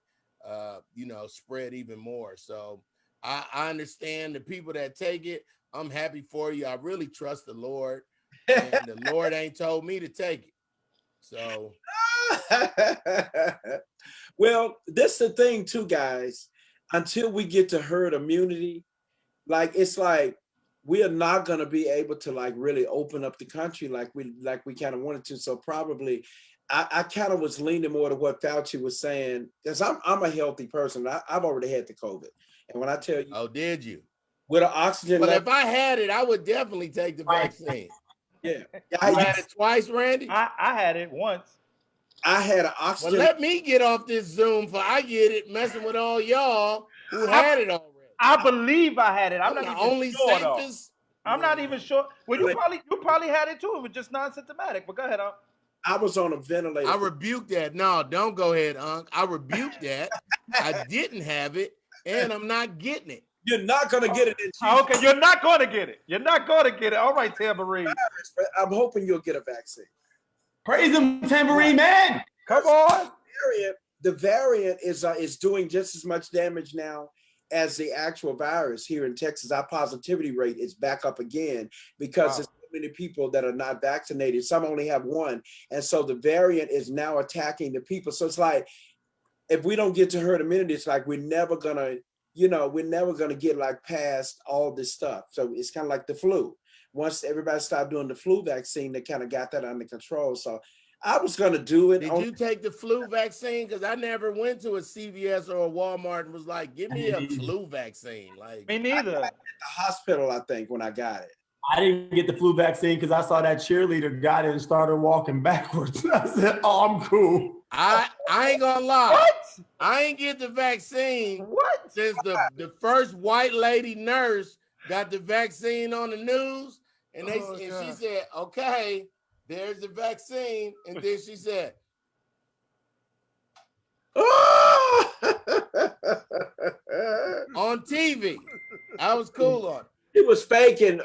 spread even more. So I understand the people that take it. I'm happy for you. I really trust the Lord, and the Lord ain't told me to take it. So
well, that's the thing too, guys. Until we get to herd immunity, like it's like we are not going to be able to like really open up the country like we kind of wanted to. So probably I kind of was leaning more to what Fauci was saying, because I'm a healthy person. I've already had the COVID, and when I tell you,
oh, did you?
with an oxygen
Well,
level,
if I had it, I would definitely take the vaccine.
yeah,
You had it twice, Randy?
I had it once.
I had an
Well,
oxygen.
let me get off this Zoom for I get it messing with all y'all who had it already.
I believe I had it. I'm not
the
even
only
sure
safest.
though. I'm not even sure. Well, you probably had it too. It was just non-symptomatic. But go ahead,
I was on a ventilator.
I rebuke that. No, don't go ahead, Unc. I rebuke that. I didn't have it, and I'm not getting it.
You're not going to get it.
Okay, you're not going to get it. You're not going to get it. All right, Tambourine.
I'm hoping you'll get a vaccine.
Praise him, Tambourine Man.
Come on.
The variant is doing just as much damage now as the actual virus here in Texas. Our positivity rate is back up again because there's so many people that are not vaccinated. Some only have one. And so the variant is now attacking the people. So it's like, if we don't get to herd immunity, it's like we're never gonna get like past all this stuff. So it's kind of like the flu. Once everybody started doing the flu vaccine, they kind of got that under control. So I was gonna do it.
Did you take the flu vaccine? Because I never went to a CVS or a Walmart and was like, "Give me a flu vaccine." Like
me neither.
At the hospital, I think, when I got it.
I didn't get the flu vaccine because I saw that cheerleader got it and started walking backwards. I said, "Oh, I'm cool."
I ain't gonna lie.
What?
I ain't get the vaccine.
What?
Since the first white lady nurse got the vaccine on the news, and she said, "Okay, there's the vaccine," and then she said, on TV. I was cool on it.
It was faking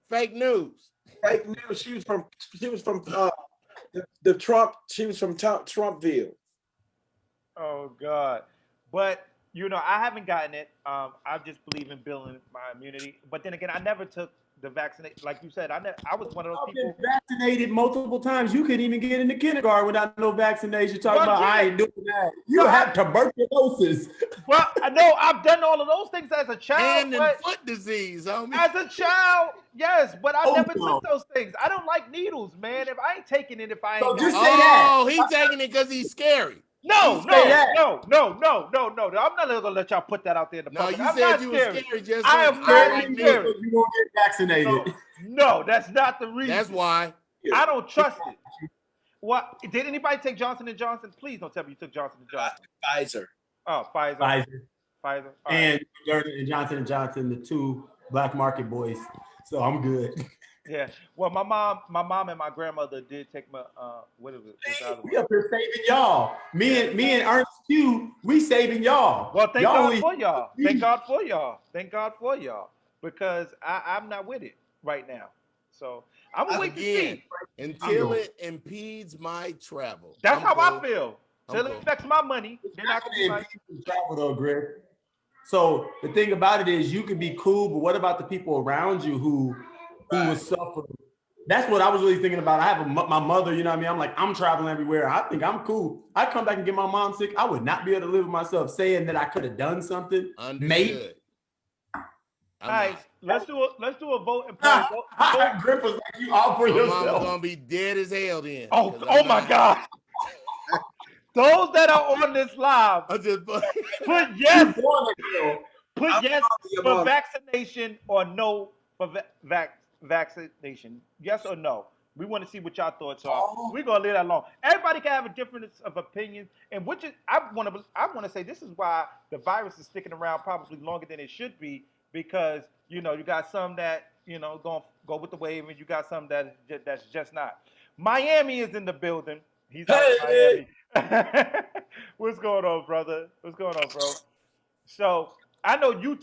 Fake news.
fake news. She was from the Trump. She was from Trumpville.
Oh God. But I haven't gotten it. I just believe in building my immunity. But then again, I never took the vaccination. Like you said, I was one of those people.
I've been vaccinated multiple times. You couldn't even get into kindergarten without no vaccination. Talking about I ain't doing that. You have tuberculosis.
Well, I know I've done all of those things as a child.
Hand and foot disease, homie.
As a child, yes, but I never took those things. I don't like needles, man. If I ain't taking it, if I ain't.
So just say that.
Oh, he taking it because he's scary.
No. I'm not gonna let y'all put that out there in the public.
No, you said you were scary. Just
I am not scary.
You won't get vaccinated.
No, that's not the reason.
That's why.
I don't trust it. What? Did anybody take Johnson & Johnson? Please don't tell me you took Johnson & Johnson.
Pfizer.
Oh, Pfizer.
Pfizer. And Moderna and Johnson & Johnson, the two black market boys. So I'm good.
Yeah. Well, my mom and my grandmother did take my what is it?
We up here saving y'all. Me and Ernest Pugh, we saving y'all.
Well, thank God for y'all. Thank God for y'all. Thank God for y'all. Because I'm not with it right now. So I'm gonna wait to see.
Until it impedes my travel.
That's how I feel. Until it affects my money, then I can be like
travel though, Griff. So the thing about it is you can be cool, but what about the people around you who will suffer? That's what I was really thinking about. I have my mother, you know what I mean? I'm like, I'm traveling everywhere. I think I'm cool. I come back and get my mom sick. I would not be able to live with myself saying that I could have done something.
Maybe.
All right, let's do a vote and vote.
Griff was like, you all for yourself.
Mom's gonna be dead as hell then.
Oh my God. Those that are on this live, put yes. Put yes for vaccination or no for vaccination. Yes or no. We want to see what y'all thoughts are. We're gonna leave that alone. Everybody can have a difference of opinions, and which is I want to say this is why the virus is sticking around probably longer than it should be, because you got some that gonna go with the wave, and you got some that's just not. Miami is in the building. He's out in Miami. What's going on, brother? What's going on, bro? So I know you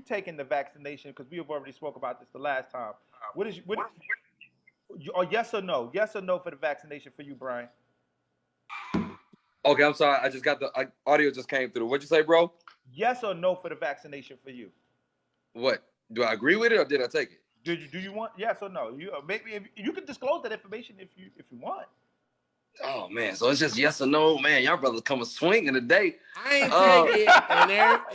taking the vaccination because we have already spoke about this the last time. Or yes or no? Yes or no for the vaccination for you, Bryan?
Okay, I'm sorry. I just got the audio just came through. What'd you say, bro?
Yes or no for the vaccination for you?
What? Do I agree with it or did I take it?
Do you want yes or no? Maybe if, you can disclose that information if you want.
Oh man, so it's just yes or no, man. Y'all brothers coming swinging today.
I ain't take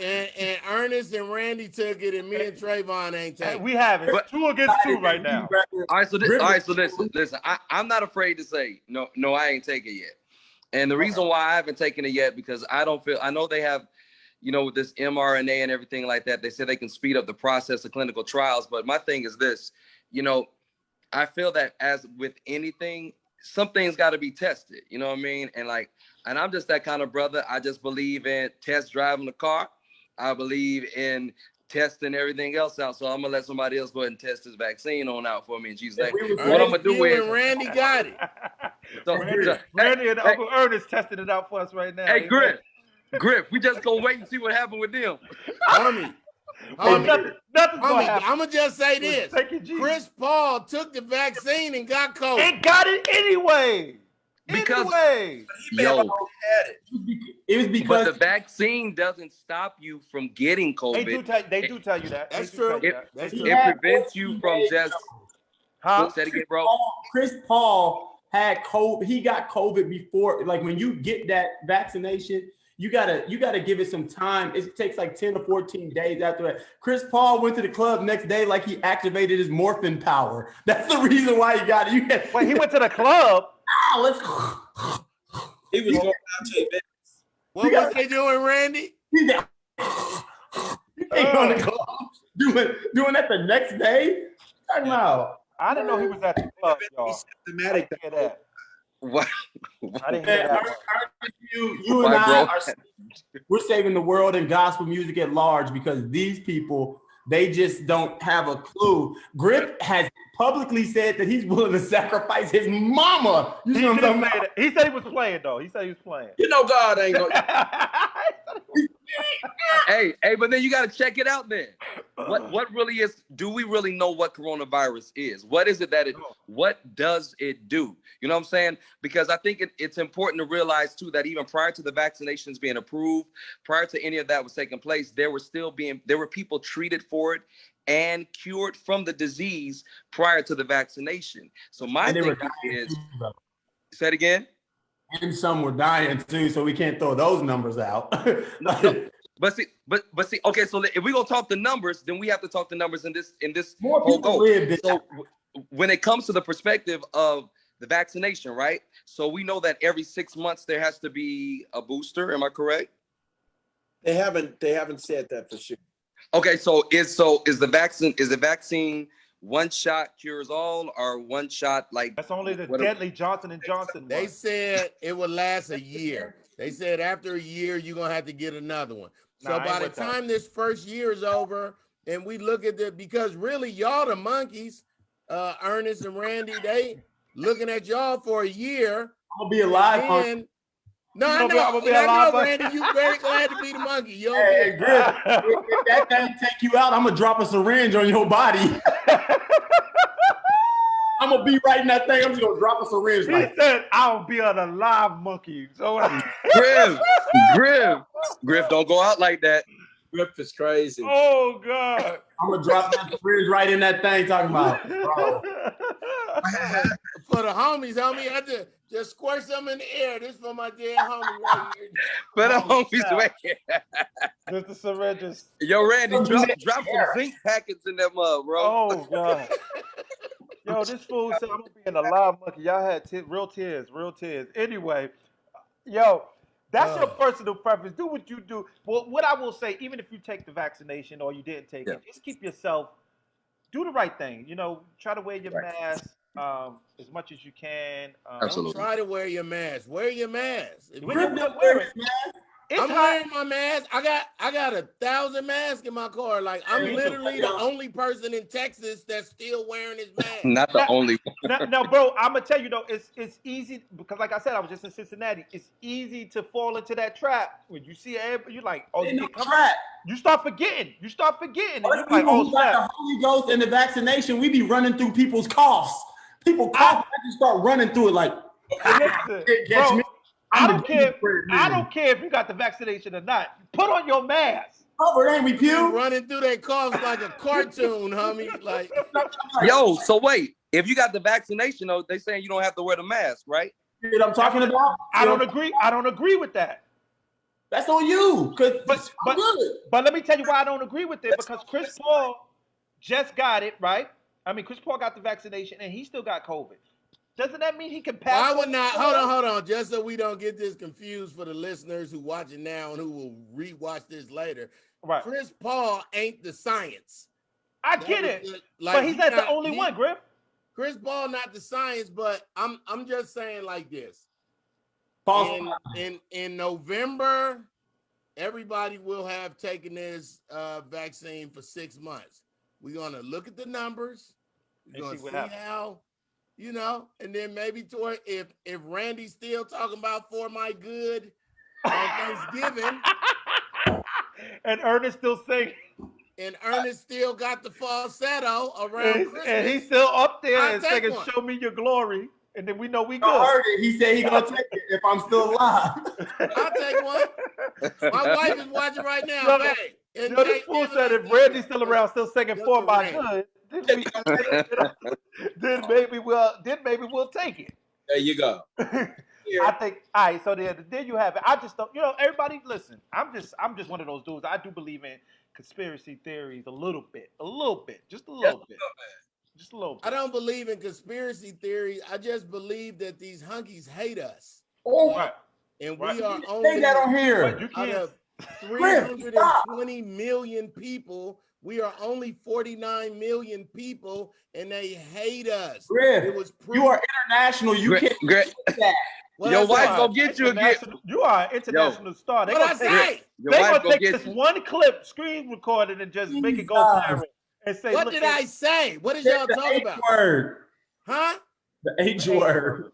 it, and Ernest and Randy took it, and me and Trevone ain't taking it.
We haven't. It's 2 against 2 right now.
All right, so listen. I'm not afraid to say no. I ain't taking it yet, and the reason why I haven't taken it yet because I know they have, with this mRNA and everything like that. They say they can speed up the process of clinical trials, but my thing is this, I feel that as with anything, something's got to be tested, you know what I mean? And I'm just that kind of brother. I just believe in test driving the car. I believe in testing everything else out. So I'm gonna let somebody else go ahead and test this vaccine on out for me in Jesus' name. What I'm gonna do is
Randy got it.
So,
Randy and Uncle Earnest testing it out for us right now.
Hey, Griff, we just gonna wait and see what happened with them.
Homie,
nothing's gonna happen.
I'm gonna just say this: Chris Paul took the vaccine and got COVID.
And got it anyway.
Because
it
was because
the vaccine doesn't stop you from getting COVID.
They do tell you that.
That's true.
It prevents you from just. Say it again, bro.
Chris Paul had COVID. He got COVID before. Like when you get that vaccination, you gotta give it some time. It takes like 10 to 14 days after that. Chris Paul went to the club next day like he activated his morphin power. That's the reason why he got it.
Wait, he went to the club.
He was going out to events.
What was they doing, Randy?
You ain't on the club doing that the next day. Talking about.
I didn't know he was at the club, y'all.
He's symptomatic.
I didn't hear that.
What?
I didn't hear that.
You and I we're saving the world and gospel music at large because these people, they just don't have a clue. Griff has publicly said that he's willing to sacrifice his mama. You see what I'm talking about?
He said he was playing, though. He said he was playing.
God ain't gonna.
Hey, but then you got to check it out then. What really is, do we really know what coronavirus is? What is it what does it do? You know what I'm saying? Because I think it's important to realize too that even prior to the vaccinations being approved, prior to any of that was taking place, there were people treated for it and cured from the disease prior to the vaccination. So my thing is, say it again.
And some were dying too, so we can't throw those numbers out.
But see, okay. So if we're gonna talk the numbers, then we have to talk the numbers in this
More
whole
people
goal.
live.
So when it comes to the perspective of the vaccination, right? So we know that every 6 months there has to be a booster. Am I correct?
They haven't said that for sure.
Okay, so is the vaccine one shot cures all or one shot like
that's only the deadly Johnson & Johnson.
They said it would last a year. They said after a year you're gonna have to get another one. So by the time this first year is over, and we look at because really y'all the monkeys, Ernest and Randy, they looking at y'all for a year.
I'll be alive.
No, I know, Randy, you very glad to be the monkey.
Hey, Griff, if that thing take you out, I'm gonna drop a syringe on your body. I'm gonna be right in that thing. I'm just gonna drop a syringe.
He said, "I'll be an alive monkey." So,
Griff, don't go out like that.
Griff is crazy.
Oh God!
I'm gonna drop that syringe right in that thing. Talking about, bro.
For the homies, homie, I just squirt some in the air. This for my dead homie right here.
For the homies, wait.
Just the syringes.
Yo, Randy, drop some zinc packets in that mug, bro.
Oh God. Yo, this fool said I'm gonna be an alive monkey. Y'all had real tears. Anyway, yo, that's your personal preference. Do what you do. Well, what I will say, even if you take the vaccination or you didn't take it, just keep yourself. Do the right thing. Try to wear your mask. as much as you can.
Don't
Absolutely.
try to wear your mask. Wear your mask. If
We
you-
can wear it. It's
I'm
hot.
wearing my mask. I got 1,000 masks in my car. Like I'm
Hey,
literally the only person in Texas that's still wearing his mask.
Not the only one.
Now, bro, I'm gonna tell you though, it's easy because, like I said, I was just in Cincinnati. It's easy to fall into that trap when you see everybody. You're like, oh,
Ain't
you
no
get comfortable.
trap.
You start forgetting. You start forgetting, and
Us
you're like,
people
oh,
who got
snap.
the Holy Ghost and the vaccination, we be running through people's coughs. People cough, I just start running through it like,
Listen,
catch
bro,
me.
I
I'm the
don't care.
gingerbread
I
man.
don't care if you got the vaccination or not. Put on your mask.
Covered, ain't we,
You
Pugh?
running through that coughs like a cartoon, homie. Like
Yo, so wait. If you got the vaccination, though, they saying you don't have to wear the mask, right?
You know what I'm talking about?
I don't agree. I don't agree with that.
That's on you.
But let me tell you why I don't agree with it. Because Chris Paul just got it, right? I mean, Chris Paul got the vaccination and he still got COVID. Doesn't that mean he can pass?
why would
on
not?
someone else?
Hold on. Just so we don't get this confused for the listeners who watch it now and who will rewatch this later.
Right.
Chris Paul ain't the science.
I
That
get
was
it,
the- like,
but he's not the only one, Griff.
Chris Paul not the science, but I'm just saying like this. In November, everybody will have taken this vaccine for 6 months. We're gonna look at the numbers. We're
And
gonna
see what
see
happens.
how, and then maybe toward if Randy's still talking about for my good on Thanksgiving,
And Ernest still singing,
and Ernest still got the falsetto around Christmas.
and he's still up there
I'll
and
take
singing
one.
"Show Me Your Glory," and then we know we
I
good.
heard it. He said he gonna take it if I'm still alive.
I'll take one. My wife is watching right now.
Yo,
Hey,
Yo, this fool said if Randy's still around, still singing
Go
"For
to
My
Randy.
Good," then maybe we'll take it.
There you go.
I think. All right, so there you have it. I just don't. Everybody, listen. I'm just one of those dudes. I do believe in conspiracy theories a little bit, just a little bit.
I don't believe in conspiracy theories. I just believe that these hunkies hate us.
Oh,
Right.
And
Right.
we are
say
only
that on
But
here.
you
out
can't.
of 320 million people, we are only 49 million people, and they hate us.
Griff,
It was
you are international. You can't
Griff,
do that.
your wife
are
gonna get you a gift.
You are an international star. They
What I
gonna take,
say?
Your
they
wife
gonna
gonna
take
get
this
you.
one clip, screen recorded, and just make it go viral and say,
What
"Look
did
at
I say? What is y'all
The
talking
H
about?
word.
Huh?
The H
the H
word.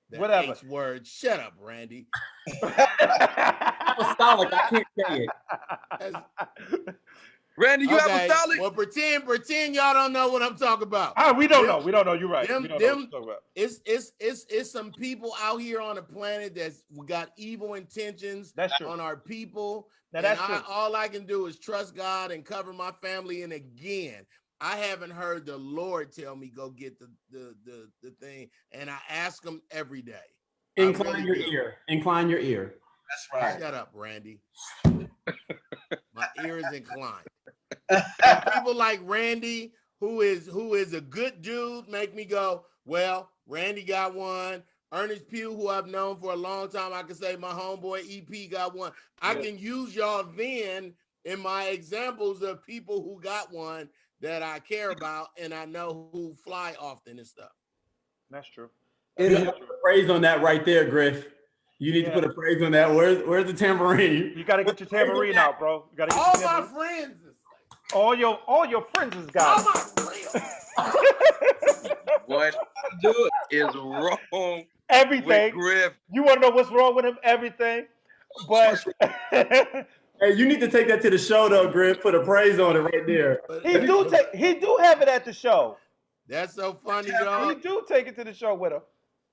The
Whatever.
H word. Shut up, Randy.
Apostolic. I can't say it.
Randy, you
Okay.
apostolic?
Well, pretend y'all don't know what I'm talking about.
We don't know. We don't know. You're right.
Them-
we don't know what you're talking about.
It's some people out here on the planet that's got evil intentions
That's true.
on our people.
Now,
And
that's true.
all I can do is trust God and cover my family. And again, I haven't heard the Lord tell me go get the thing. And I ask him every day. I
Incline
really
your
do.
ear. Incline your ear.
That's right.
Shut up, Randy. My ear is inclined. And people like Randy, who is a good dude, make me go, well, Randy got one. Ernest Pugh, who I've known for a long time, I can say my homeboy EP got one. I can use y'all then in my examples of people who got one that I care about and I know who fly often and stuff.
That's true.
You need to put a praise on that right there, Griff. You need to put a praise on that. Where's the tambourine?
You got to get your tambourine out, bro. You got to get
All
your
my
tambourine.
friends.
All your friends has got it.
What is wrong
Everything.
with Griff?
You want to know what's wrong with him? Everything. But
Hey, you need to take that to the show though, Griff. Put a praise on it right there.
he do have it at the show.
That's so funny,
He
dog.
do take it to the show with him.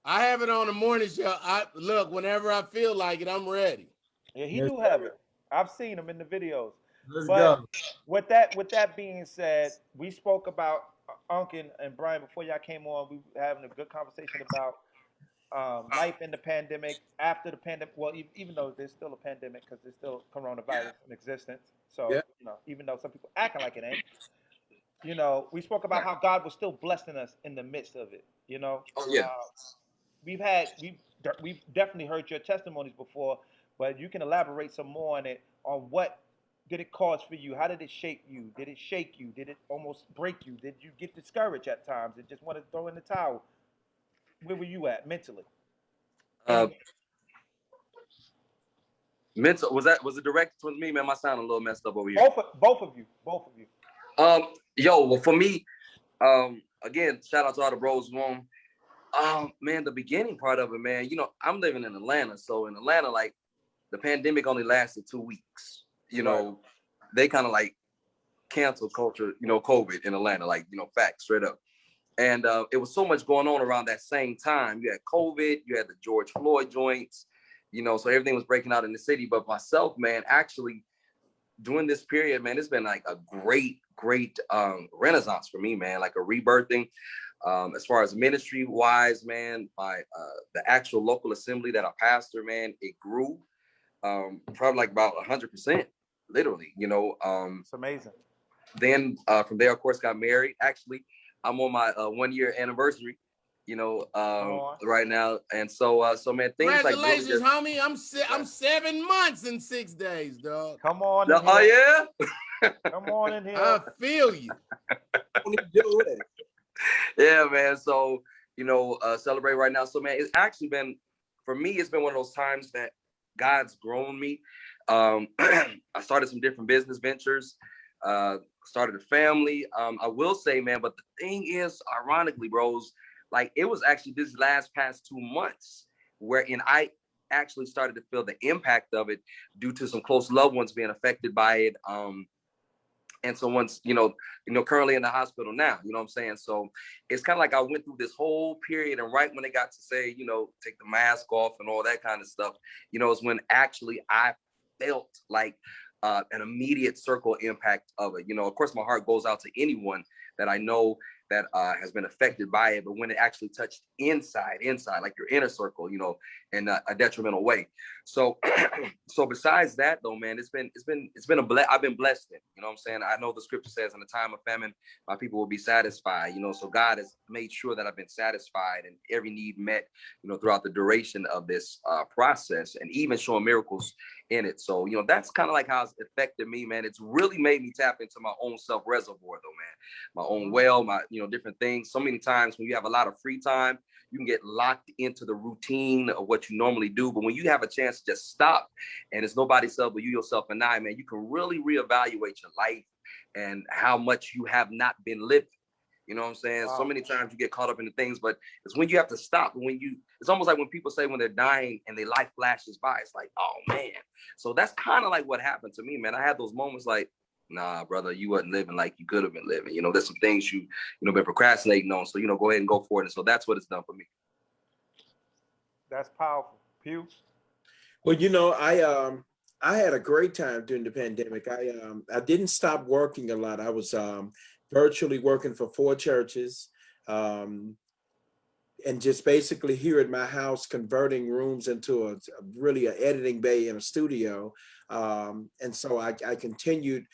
I have it on the morning show. Look, whenever I feel like it, I'm ready.
Yeah, he do have it. I've seen him in the videos.
Let's
But
go.
with that being said, we spoke about Uncle and Bryan before y'all came on. We were having a good conversation about life in the pandemic, after the pandemic. Well, even though there's still a pandemic because there's still coronavirus in existence. So, even though some people acting like it ain't, we spoke about how God was still blessing us in the midst of it. We've definitely heard your testimonies before, but you can elaborate some more on it, on what did it cause for you? How did it shape you? Did it shake you? Did it almost break you? Did you get discouraged at times and just want to throw in the towel? Where were you at mentally?
Uh, mental was it directed towards me, man? My sound a little messed up over here.
Both of you.
Well, for me, again, shout out to all the bros room. Man, the beginning part of it, man. You know, I'm living in Atlanta, so in Atlanta, like the pandemic only lasted 2 weeks. You know, they kind of like cancel culture, you know, COVID in Atlanta, like, you know, facts straight up. And it was so much going on around that same time. You had COVID, you had the George Floyd joints, you know, so everything was breaking out in the city. But myself, man, actually during this period, man, it's been like a great renaissance for me, man, like a rebirthing. As far as ministry wise, man, the actual local assembly that I pastor, man, it grew probably like about 100%, literally, you know.
It's amazing.
Then from there, of course, got married. Actually, I'm on my 1 year anniversary, you know, right now. And so man, things like
Congratulations,
really
homie. I'm 7 months and 6 days, dog.
Come on in here.
Oh yeah.
Come on in here.
I feel you.
Yeah, man. So, you know, celebrate right now. So, man, it's actually been, for me, it's been one of those times that God's grown me. I started some different business ventures, started a family. I will say, man, but the thing is, ironically, bros, like it was actually this past 2 months wherein I actually started to feel the impact of it due to some close loved ones being affected by it. And someone's, you know, currently in the hospital now, you know what I'm saying? So it's kind of like I went through this whole period, and right when they got to say, you know, take the mask off and all that kind of stuff, you know, is when actually I felt like an immediate circle impact of it. You know, of course, my heart goes out to anyone that I know that has been affected by it, but when it actually touched inside, like your inner circle, you know, in a detrimental way. So, so besides that though, man, it's been I've been blessed in, you know what I'm saying? I know the scripture says in the time of famine, my people will be satisfied, you know, so God has made sure that I've been satisfied and every need met, you know, throughout the duration of this process, and even showing miracles in it. So, you know, that's kind of like how it's affected me, man. It's really made me tap into my own self reservoir though, man, my own well, my, you know, different things. So many times when you have a lot of free time, you can get locked into the routine of what you normally do. But when you have a chance to just stop, and it's nobody's self but you, yourself, and I, man, you can really reevaluate your life and how much you have not been living. You know what I'm saying? Wow. So many times you get caught up in the things, but it's when you have to stop. It's almost like when people say when they're dying and their life flashes by, it's like, oh man. So that's kind of like what happened to me, man. I had those moments like, nah, brother, you wasn't living like you could have been living. You know, there's some things you been procrastinating on. So, you know, go ahead and go for it. And so that's what it's done for me.
That's powerful. Pugh?
Well, you know, I had a great time during the pandemic. I didn't stop working a lot. I was virtually working for 4 churches, and just basically here at my house, converting rooms into a really an editing bay and a studio. And so I continued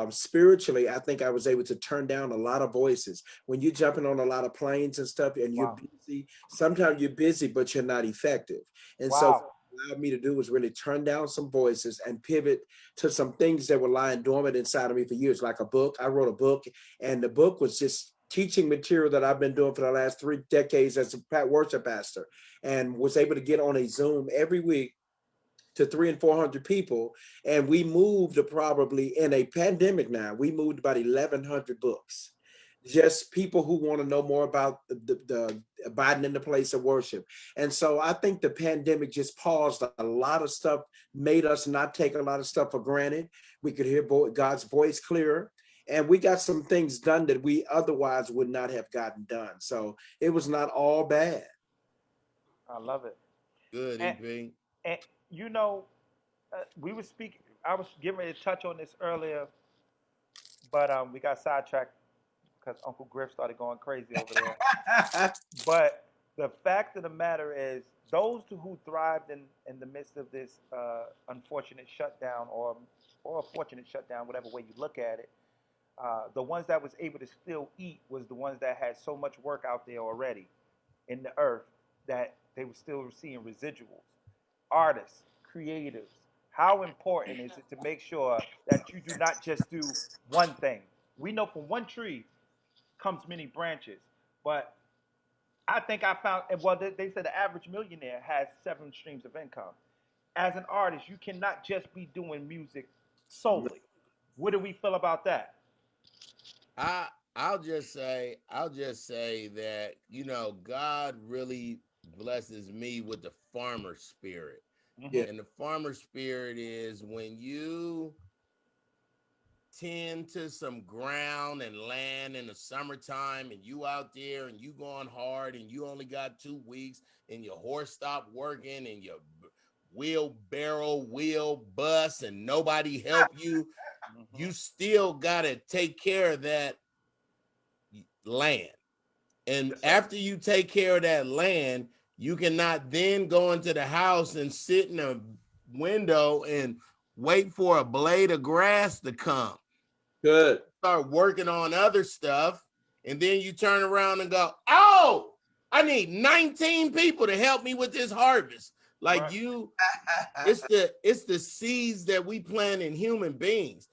spiritually. I think I was able to turn down a lot of voices. When you're jumping on a lot of planes and stuff and you're busy, sometimes you're busy, but you're not effective. And so what it allowed me to do was really turn down some voices and pivot to some things that were lying dormant inside of me for years, like a book. I wrote a book, and the book was just teaching material that I've been doing for the last 3 decades as a worship pastor, and was able to get on a Zoom every week to 300 and 400 people. And we moved probably in a pandemic now, we moved about 1,100 books. Just people who want to know more about the abiding in the place of worship. And so I think the pandemic just paused a lot of stuff, made us not take a lot of stuff for granted. We could hear God's voice clearer. And we got some things done that we otherwise would not have gotten done. So it was not all bad.
I love it.
Good, EP.
And you know, we were speaking, I was getting ready to touch on this earlier, but we got sidetracked because Uncle Griff started going crazy over there. But the fact of the matter is, those who thrived in the midst of this unfortunate shutdown, or a fortunate shutdown, whatever way you look at it, the ones that was able to still eat was the ones that had so much work out there already in the earth that they were still seeing residuals. Artists, creatives, how important is it to make sure that you do not just do one thing? We know from one tree comes many branches, but I think I found, well, they said the average millionaire has 7 streams of income. As an artist, you cannot just be doing music solely. What do we feel about that?
I I'll just say that, you know, God really blesses me with the farmer spirit.
Mm-hmm.
Yeah.
And the farmer spirit is when you tend to some ground and land in the summertime and you out there and you going hard and you only got 2 weeks and your horse stopped working and your wheelbarrow wheel bust and nobody help you,
Mm-hmm.
you still got to take care of that land. And
Yes, sir.
after you take care of that land, you cannot then go into the house and sit in a window and wait for a blade of grass to come.
Good.
Start working on other stuff, and then you turn around and go, oh, I need 19 people to help me with this harvest. Like
Right.
you, it's the seeds that we plant in human beings.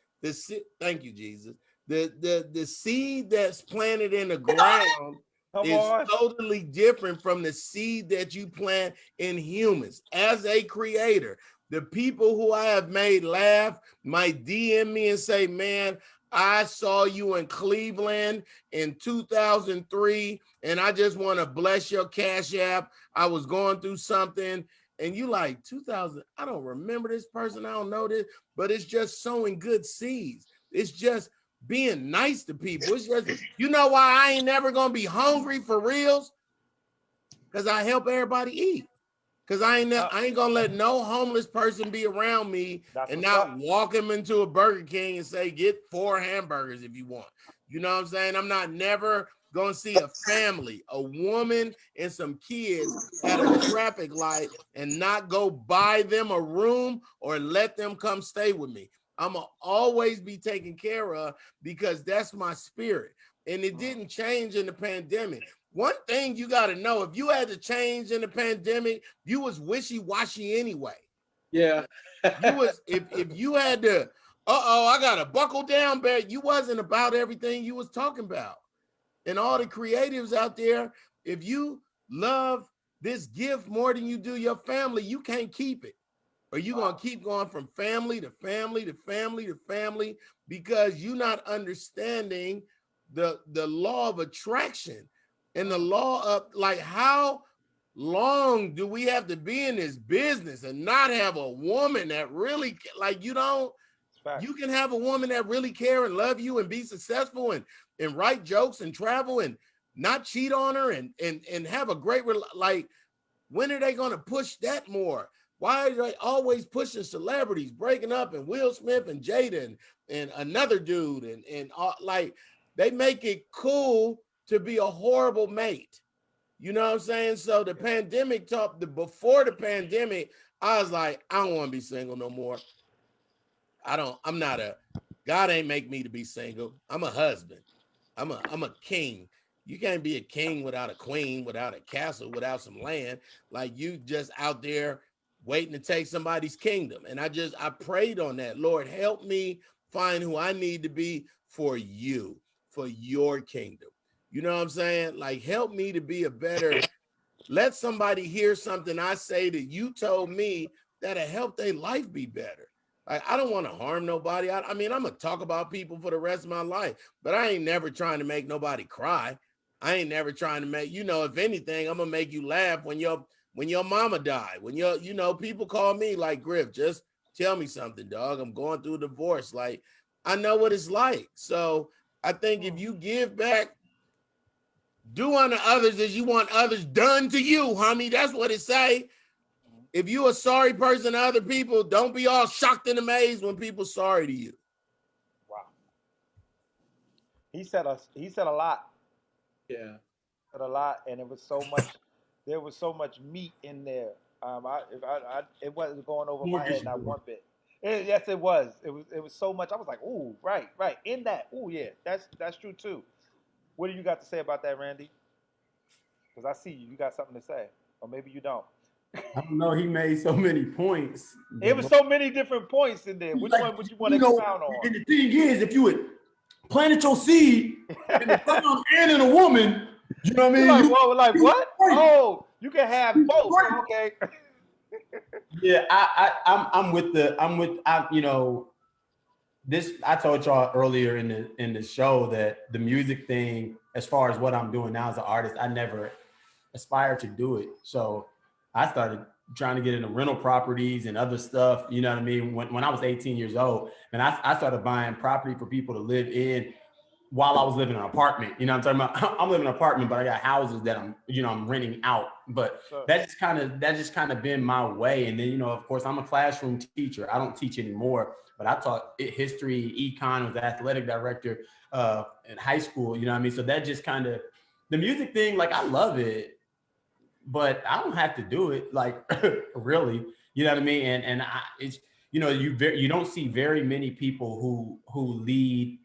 Thank you, Jesus. The seed that's planted in the ground
Come
is
on.
totally different from the seed that you plant in humans. As a creator, the people who I have made laugh might DM me and say, man, I saw you in Cleveland in 2003, and I just want to bless your Cash App. I was going through something, and you like 2000. I don't remember this person. I don't know this, but it's just sowing good seeds. It's just being nice to people. It's just, you know why I ain't never gonna be hungry for reals? Because I help everybody eat. Because I ain't gonna let no homeless person be around me
That's
and
what's
not
up.
walk him into a Burger King and say, get 4 hamburgers if you want. You know what I'm saying? I'm not never gonna see a family, a woman and some kids at a traffic light and not go buy them a room or let them come stay with me. I'm gonna always be taken care of because that's my spirit. And it didn't change in the pandemic. One thing you got to know, if you had to change in the pandemic, you was wishy-washy anyway.
Yeah.
You was, if you had to, I got to buckle down, bear, you wasn't about everything you was talking about. And all the creatives out there, if you love this gift more than you do your family, you can't keep it. Or you're going to keep going from family to family to family to family because you're not understanding the law of attraction and the law of, like, how long do we have to be in this business and not have a woman that really, like, you can have a woman that really care and love you and be successful and write jokes and travel and not cheat on her and have a great, like, when are they going to push that more? Why are they always pushing celebrities breaking up and Will Smith and Jada and another dude and like, they make it cool to be a horrible mate. You know what I'm saying? So the pandemic before the pandemic, I was like, I don't want to be single no more. God ain't make me to be single. I'm a husband. I'm a king. You can't be a king without a queen, without a castle, without some land. Like, you just out there waiting to take somebody's kingdom. And I prayed on that. Lord, help me find who I need to be for you, for your kingdom. You know what I'm saying? Like, help me to be a better, let somebody hear something I say that you told me that'll help their life be better. Like, I don't want to harm nobody. I mean, I'm going to talk about people for the rest of my life, but I ain't never trying to make nobody cry. I ain't never trying to make, if anything, I'm going to make you laugh when your mama died. When people call me like, Griff, just tell me something, dog. I'm going through a divorce. Like, I know what it's like. So I think if you give back, do unto others as you want others done to you, homie. That's what it say. If you a sorry person to other people, don't be all shocked and amazed when people sorry to you.
Wow. He said a lot.
Yeah.
Said a lot, and it was so much. There was so much meat in there. It wasn't going over my head not one bit. Yes, it was. It was so much. I was like, ooh, right. In that, ooh, yeah, that's true too. What do you got to say about that, Randy? Because I see you. You got something to say, or maybe you don't.
I don't know. He made so many points.
It was so many different points in there. Which one would you want to expound on?
And the thing is, if you would planted your seed in the ground and in a woman, you know what I mean?
Like, whoa, like what? Oh, you can have both. Okay.
Yeah, I'm with you know, this. I told y'all earlier in the show that the music thing, as far as what I'm doing now as an artist, I never aspired to do it. So I started trying to get into rental properties and other stuff. You know what I mean? When I was 18 years old, and I started buying property for people to live in while I was living in an apartment. You know what I'm talking about? I'm living in an apartment, but I got houses that I'm renting out. But that just kind of been my way. And then, you know, of course, I'm a classroom teacher. I don't teach anymore, but I taught history, econ, was the athletic director in high school. You know what I mean? So that just kind of, the music thing, like, I love it, but I don't have to do it, like, really. You know what I mean? And it's, you know, you don't see very many people who lead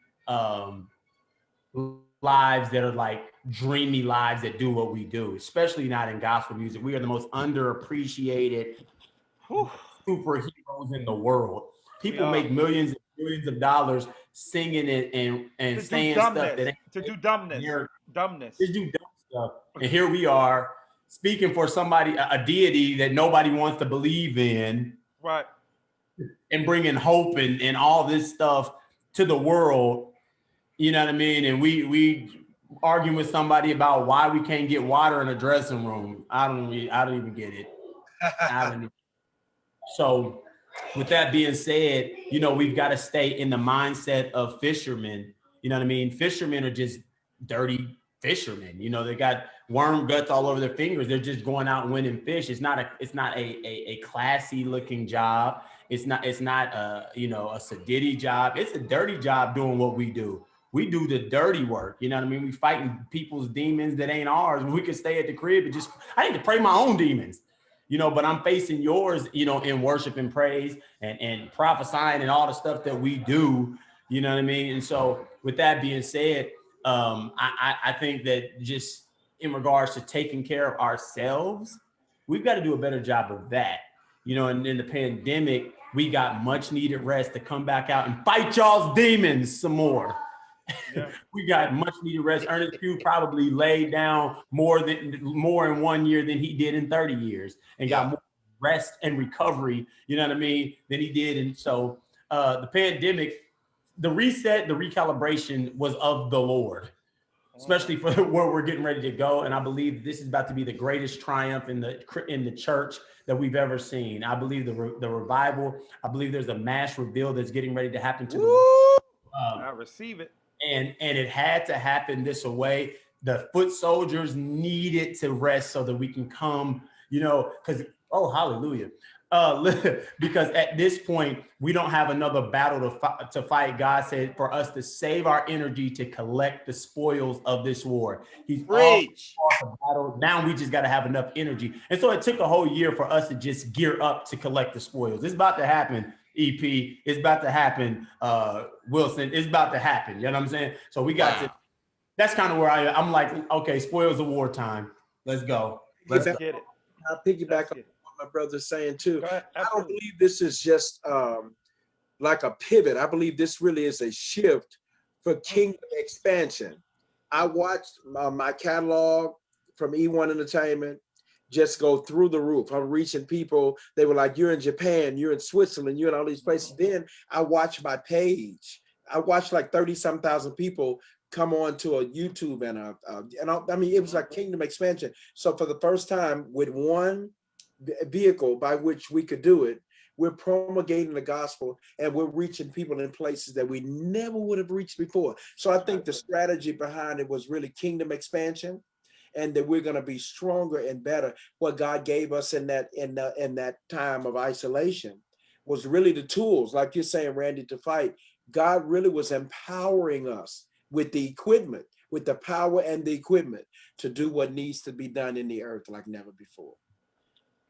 lives that are like dreamy lives that do what we do, especially not in gospel music. We are the most underappreciated superheroes in the world. People make millions and millions of dollars singing it and saying stuff that ain't
to do dumbness.
To do dumb stuff. And here we are speaking for somebody, a deity that nobody wants to believe in,
right?
And bringing hope and all this stuff to the world. You know what I mean? And we arguing with somebody about why we can't get water in a dressing room. I don't even get it. So with that being said, you know, we've got to stay in the mindset of fishermen. You know what I mean? Fishermen are just dirty fishermen. You know, they got worm guts all over their fingers. They're just going out and winning fish. It's not a classy looking job. It's not you know, a sedity job. It's a dirty job doing what we do. We do the dirty work. You know what I mean? We fighting people's demons that ain't ours. We can stay at the crib and just, I need to pray my own demons, you know, but I'm facing yours, you know, in worship and praise and prophesying and all the stuff that we do, you know what I mean? And so with that being said, I think that just in regards to taking care of ourselves, we've got to do a better job of that. You know, and in the pandemic, we got much needed rest to come back out and fight y'all's demons some more. Yeah. We got much needed rest. Ernest Pugh probably laid down more in 1 year than he did in 30 years and got more rest and recovery, you know what I mean, than he did. And so the pandemic, the reset, the recalibration was of the Lord, especially for where we're getting ready to go. And I believe this is about to be the greatest triumph in the church that we've ever seen. I believe the revival, I believe there's a mass reveal that's getting ready to happen to the world.
I receive it.
And it had to happen this way. The foot soldiers needed to rest so that we can come, you know, because, oh, hallelujah. Because at this point, we don't have another battle to fight. God said for us to save our energy to collect the spoils of this war. He's
Preach.
Battle. Now we just got to have enough energy. And so it took a whole year for us to just gear up to collect the spoils. It's about to happen. EP, it's about to happen. Wilson, it's about to happen. You know what I'm saying? So we got to, that's kind of where I'm like, okay, spoils of wartime. Let's go. Let's
get it.
I'll piggyback on what my brother's saying too. I don't believe this is just like a pivot. I believe this really is a shift for kingdom expansion. I watched my catalog from E1 Entertainment just go through the roof. I'm reaching people. They were like, you're in Japan, you're in Switzerland, you're in all these places. Then I watched my page. I watched like 30-some thousand people come on to a YouTube and I mean, it was like kingdom expansion. So for the first time with one vehicle by which we could do it, we're promulgating the gospel and we're reaching people in places that we never would have reached before. So I think the strategy behind it was really kingdom expansion, and that we're going to be stronger and better. What God gave us in that time of isolation was really the tools, like you're saying, Randy, to fight. God really was empowering us with the equipment, with the power and the equipment to do what needs to be done in the earth like never before.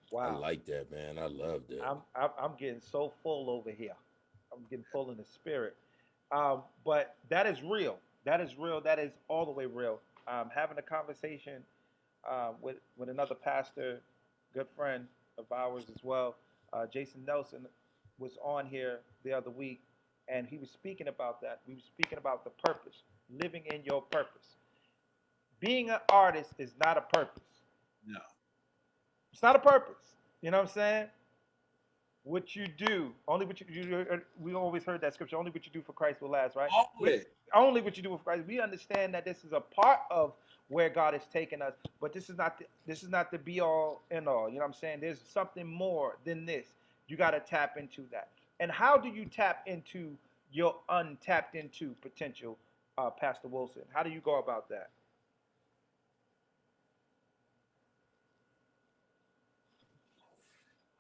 Wow. I like that, man. I love that.
I'm getting so full over here. I'm getting full in the spirit. But that is real. That is real. That is all the way real. Having a conversation with another pastor, good friend, of ours as well. Jason Nelson was on here the other week, and he was speaking about that. We were speaking about the purpose, living in your purpose. Being an artist is not a purpose.
No.
It's not a purpose. You know what I'm saying? What you do, only what you do. We always heard that scripture. Only what you do for Christ will last, right?
Always.
Only what you do for Christ. We understand that this is a part of where God has taken us, but this is not the be all and all. You know what I'm saying? There's something more than this. You got to tap into that. And how do you tap into your untapped into potential, Pastor Wilson? How do you go about that?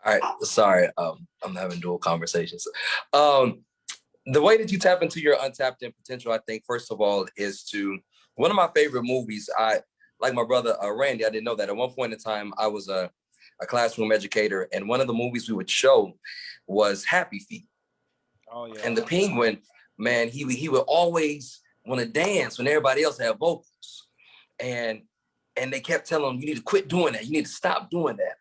All right, sorry, I'm having dual conversations. The way that you tap into your untapped in potential, I think, first of all, is to one of my favorite movies. I like my brother Randy. I didn't know that at one point in time I was a classroom educator, and one of the movies we would show was Happy Feet.
Oh yeah.
And the penguin, man, he would always want to dance when everybody else had vocals, and they kept telling him, you need to quit doing that. You need to stop doing that.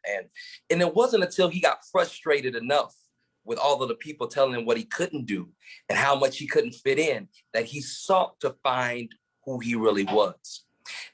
And it wasn't until he got frustrated enough with all of the people telling him what he couldn't do and how much he couldn't fit in that he sought to find who he really was.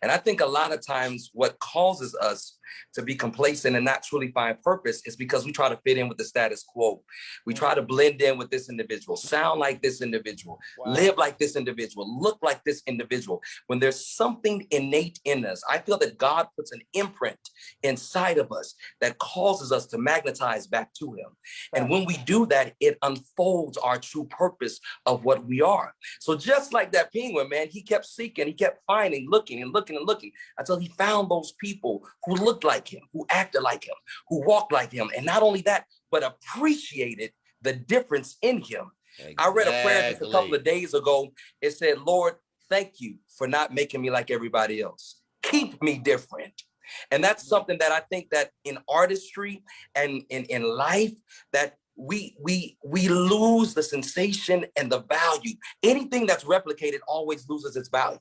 And I think a lot of times what causes us to be complacent and not truly find purpose is because we try to fit in with the status quo. We try to blend in with this individual, sound like this individual, live like this individual, look like this individual. When there's something innate in us, I feel that God puts an imprint inside of us that causes us to magnetize back to him. And when we do that, it unfolds our true purpose of what we are. So just like that penguin, man, he kept seeking, he kept finding, looking and looking and looking until he found those people who looked like him, who acted like him, who walked like him. And not only that, but appreciated the difference in him. Exactly. I read a prayer just a couple of days ago. It said, Lord, thank you for not making me like everybody else. Keep me different. And that's something that I think that in artistry and in life, that we lose the sensation and the value. Anything that's replicated always loses its value.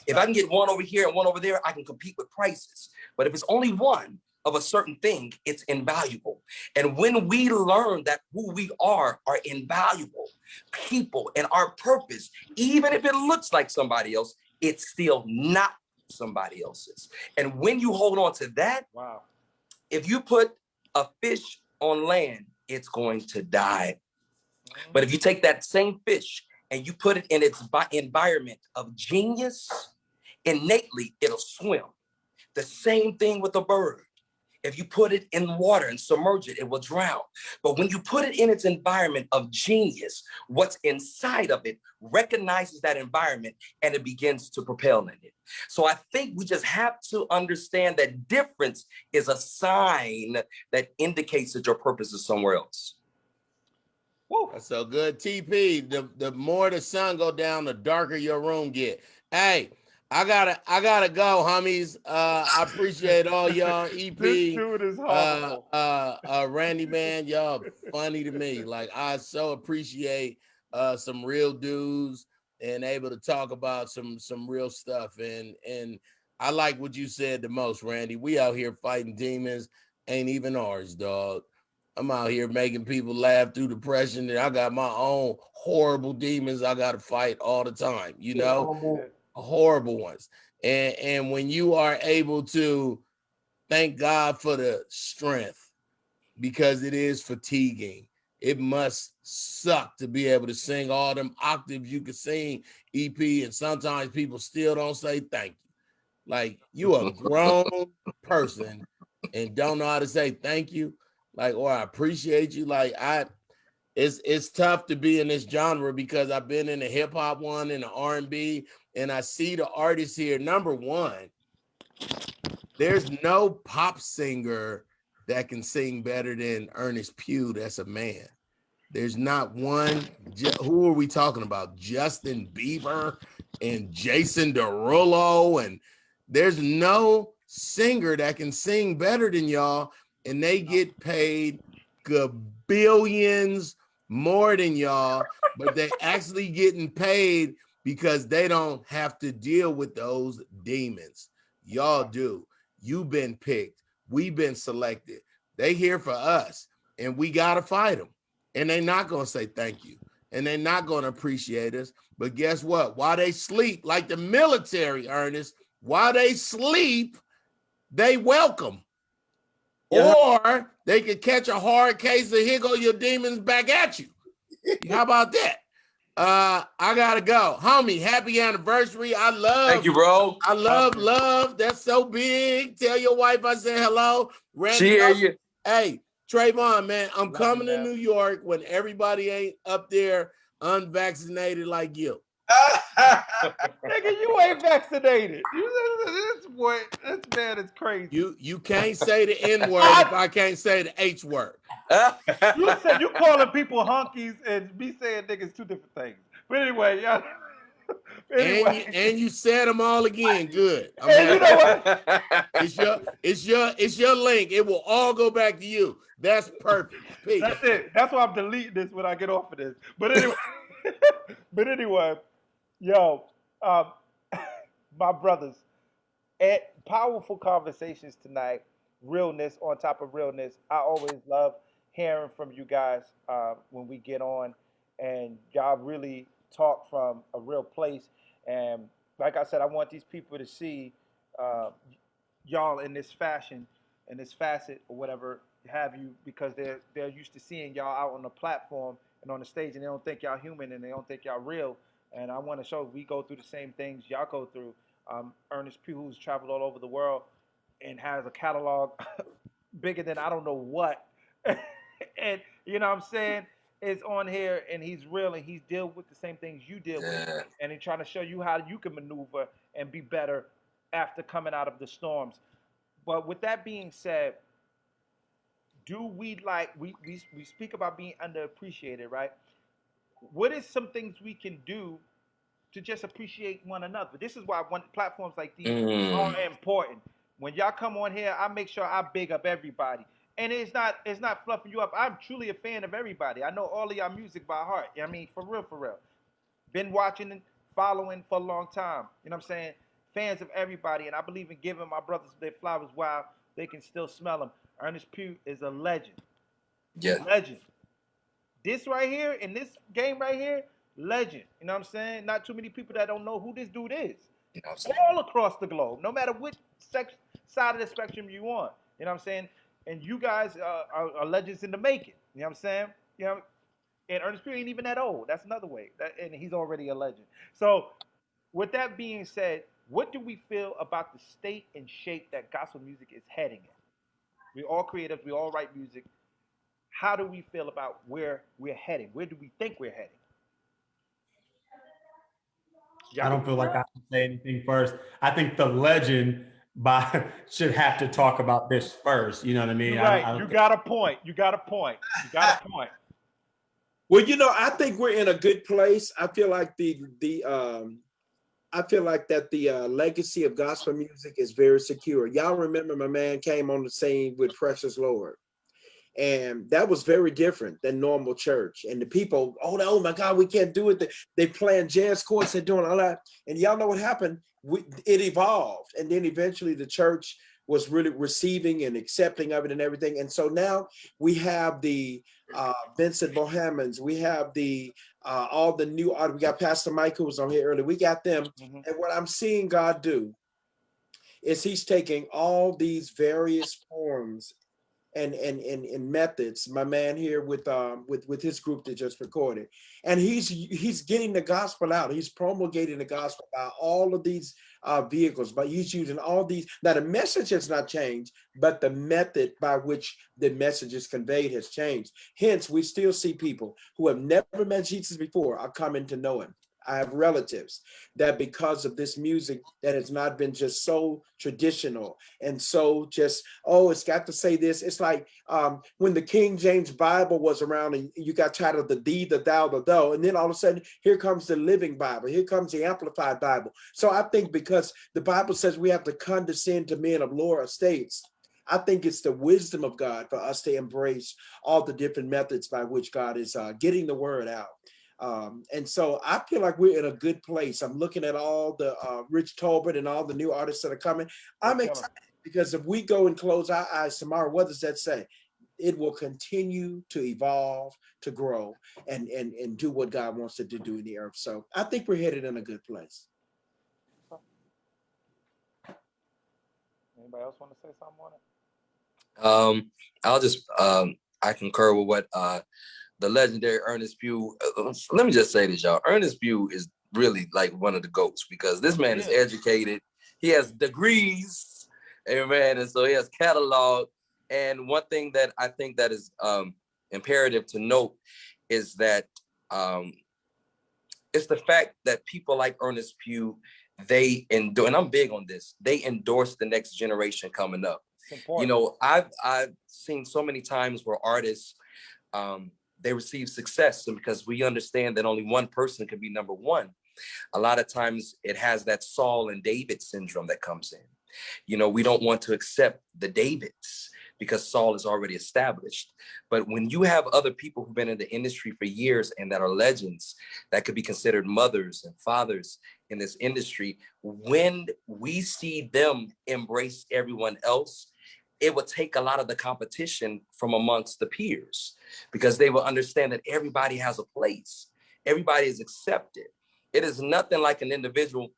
If I can get one over here and one over there, I can compete with prices. But if it's only one of a certain thing, it's invaluable. And when we learn that who we are invaluable people and our purpose, even if it looks like somebody else, it's still not somebody else's. And when you hold on to that, if you put a fish on land, it's going to die. But if you take that same fish and you put it in its environment of genius, innately, it'll swim. The same thing with a bird. If you put it in water and submerge it, it will drown. But when you put it in its environment of genius, what's inside of it recognizes that environment and it begins to propel in it. So I think we just have to understand that difference is a sign that indicates that your purpose is somewhere else.
Woo. That's so good. TP, the more the sun go down, the darker your room get. Hey, I gotta go, homies. I appreciate all y'all. EP,
this dude is horrible.
Randy, man, y'all funny to me. Like, I so appreciate some real dudes and able to talk about some real stuff. And I like what you said the most, Randy. We out here fighting demons, ain't even ours, dog. I'm out here making people laugh through depression, and I got my own horrible demons I got to fight all the time, you know, horrible ones. And when you are able to thank God for the strength, because it is fatiguing. It must suck to be able to sing all them octaves you can sing, EP, and sometimes people still don't say thank you. Like, you a grown person and don't know how to say thank you. Like, or I appreciate you. Like, it's tough to be in this genre because I've been in the hip hop one and the R&B, and I see the artists here. Number one, there's no pop singer that can sing better than Earnest Pugh. That's a man. There's not one. Who are we talking about? Justin Bieber and Jason Derulo, and there's no singer that can sing better than y'all. And they get paid billions more than y'all, but they actually getting paid because they don't have to deal with those demons. Y'all do. You've been picked. We've been selected. They here for us, and we got to fight them. And they're not going to say thank you. And they're not going to appreciate us. But guess what? While they sleep, like the military, Ernest, while they sleep, they welcome.
Yeah.
Or they could catch a hard case of here go your demons back at you. How about that? I gotta go. Homie, happy anniversary.
Thank you, bro.
I love. That's so big. Tell your wife I said hello.
She hear you.
Hey, Trevone, man, I'm
Love
coming
you,
to
man.
New York when everybody ain't up there unvaccinated like you.
Nigga, you ain't vaccinated. This man is crazy.
You can't say the N-word if I can't say the H word.
You said you calling people honkies and me saying niggas two different things. But anyway, yeah.
And you said them all again. Good. I'm
Hey, you know
happy.
what?
It's your link. It will all go back to you. That's perfect. Peace.
That's it. That's why I'm deleting this when I get off of this. But anyway, yo, my brothers, at powerful conversations tonight, realness on top of realness. I always love hearing from you guys when we get on, and y'all really talk from a real place. And like I said, I want these people to see y'all in this fashion, in this facet, or whatever have you, because they're used to seeing y'all out on the platform and on the stage, and they don't think y'all human and they don't think y'all real. And I want to show we go through the same things y'all go through. Earnest Pugh, who's traveled all over the world and has a catalog bigger than I don't know what. And you know what I'm saying? Is on here and he's real and he's dealt with the same things you deal with. And he's trying to show you how you can maneuver and be better after coming out of the storms. But with that being said, do we we speak about being underappreciated, right? What is some things we can do to just appreciate one another? This is why platforms like these are important. When y'all come on here, I make sure I big up everybody. And it's not fluffing you up. I'm truly a fan of everybody. I know all of y'all music by heart. I mean, for real, for real. Been watching and following for a long time. You know what I'm saying? Fans of everybody. And I believe in giving my brothers their flowers while they can still smell them. Earnest Pugh is a legend.
Yeah.
Legend. This right here, in this game right here, legend. You know what I'm saying? Not too many people that don't know who this dude is. All across the globe, no matter which side of the spectrum you on. You know what I'm saying? And you guys are legends in the making. You know what I'm saying? You know, and Ernest Pugh ain't even that old. That's another way. And he's already a legend. So, with that being said, what do we feel about the state and shape that gospel music is heading in? We're all creatives. We all write music. How do we feel about where we're heading? Where do we think we're heading?
I don't feel like I can say anything first. I think the legend should have to talk about this first. You know what I mean?
You're right. You got a point.
Well, you know, I think we're in a good place. I feel like the legacy of gospel music is very secure. Y'all remember my man came on the scene with Precious Lord. And that was very different than normal church. And the people, oh my God, we can't do it. They playing jazz chords, they're doing all that. And y'all know what happened? It evolved. And then eventually the church was really receiving and accepting of it and everything. And so now we have the Vincent Bohemans, we have the all the new art. We got Pastor Mike who was on here earlier. We got them. Mm-hmm. And what I'm seeing God do is he's taking all these various forms and methods, my man here with his group that just recorded, and he's getting the gospel out. He's promulgating the gospel by all of these vehicles, but he's using all these. Now the message has not changed, but the method by which the message is conveyed has changed. Hence, we still see people who have never met Jesus before are coming to know him. I have relatives that because of this music that has not been just so traditional and so just, it's got to say this. It's like when the King James Bible was around and you got tired of the thee, the thou, the thou, and then all of a sudden, here comes the Living Bible. Here comes the Amplified Bible. So I think because the Bible says we have to condescend to men of lower estates, I think it's the wisdom of God for us to embrace all the different methods by which God is getting the word out. And so I feel like we're in a good place. I'm looking at all the Rich Tolbert and all the new artists that are coming. I'm excited because if we go and close our eyes tomorrow, what does that say? it will continue to evolve, to grow, and do what God wants it to do in the earth. So I think we're headed in a good place.
Anybody else want to say something on it?
I'll just I concur with what the legendary Earnest Pugh. Let me just say this, y'all. Earnest Pugh is really like one of the GOATs, because this man is educated. He has degrees, amen, and so he has catalog. And one thing that I think that is imperative to note is that it's the fact that people like Earnest Pugh, they endorse, and I'm big on this, they endorse the next generation coming up. You know, I've seen so many times where artists, they receive success, and because we understand that only one person can be number one, a lot of times it has that Saul and David syndrome that comes in. You know, we don't want to accept the Davids because Saul is already established. But when you have other people who've been in the industry for years and that are legends, that could be considered mothers and fathers in this industry, when we see them embrace everyone else, it would take a lot of the competition from amongst the peers, because they will understand that everybody has a place. Everybody is accepted. It is nothing like an individual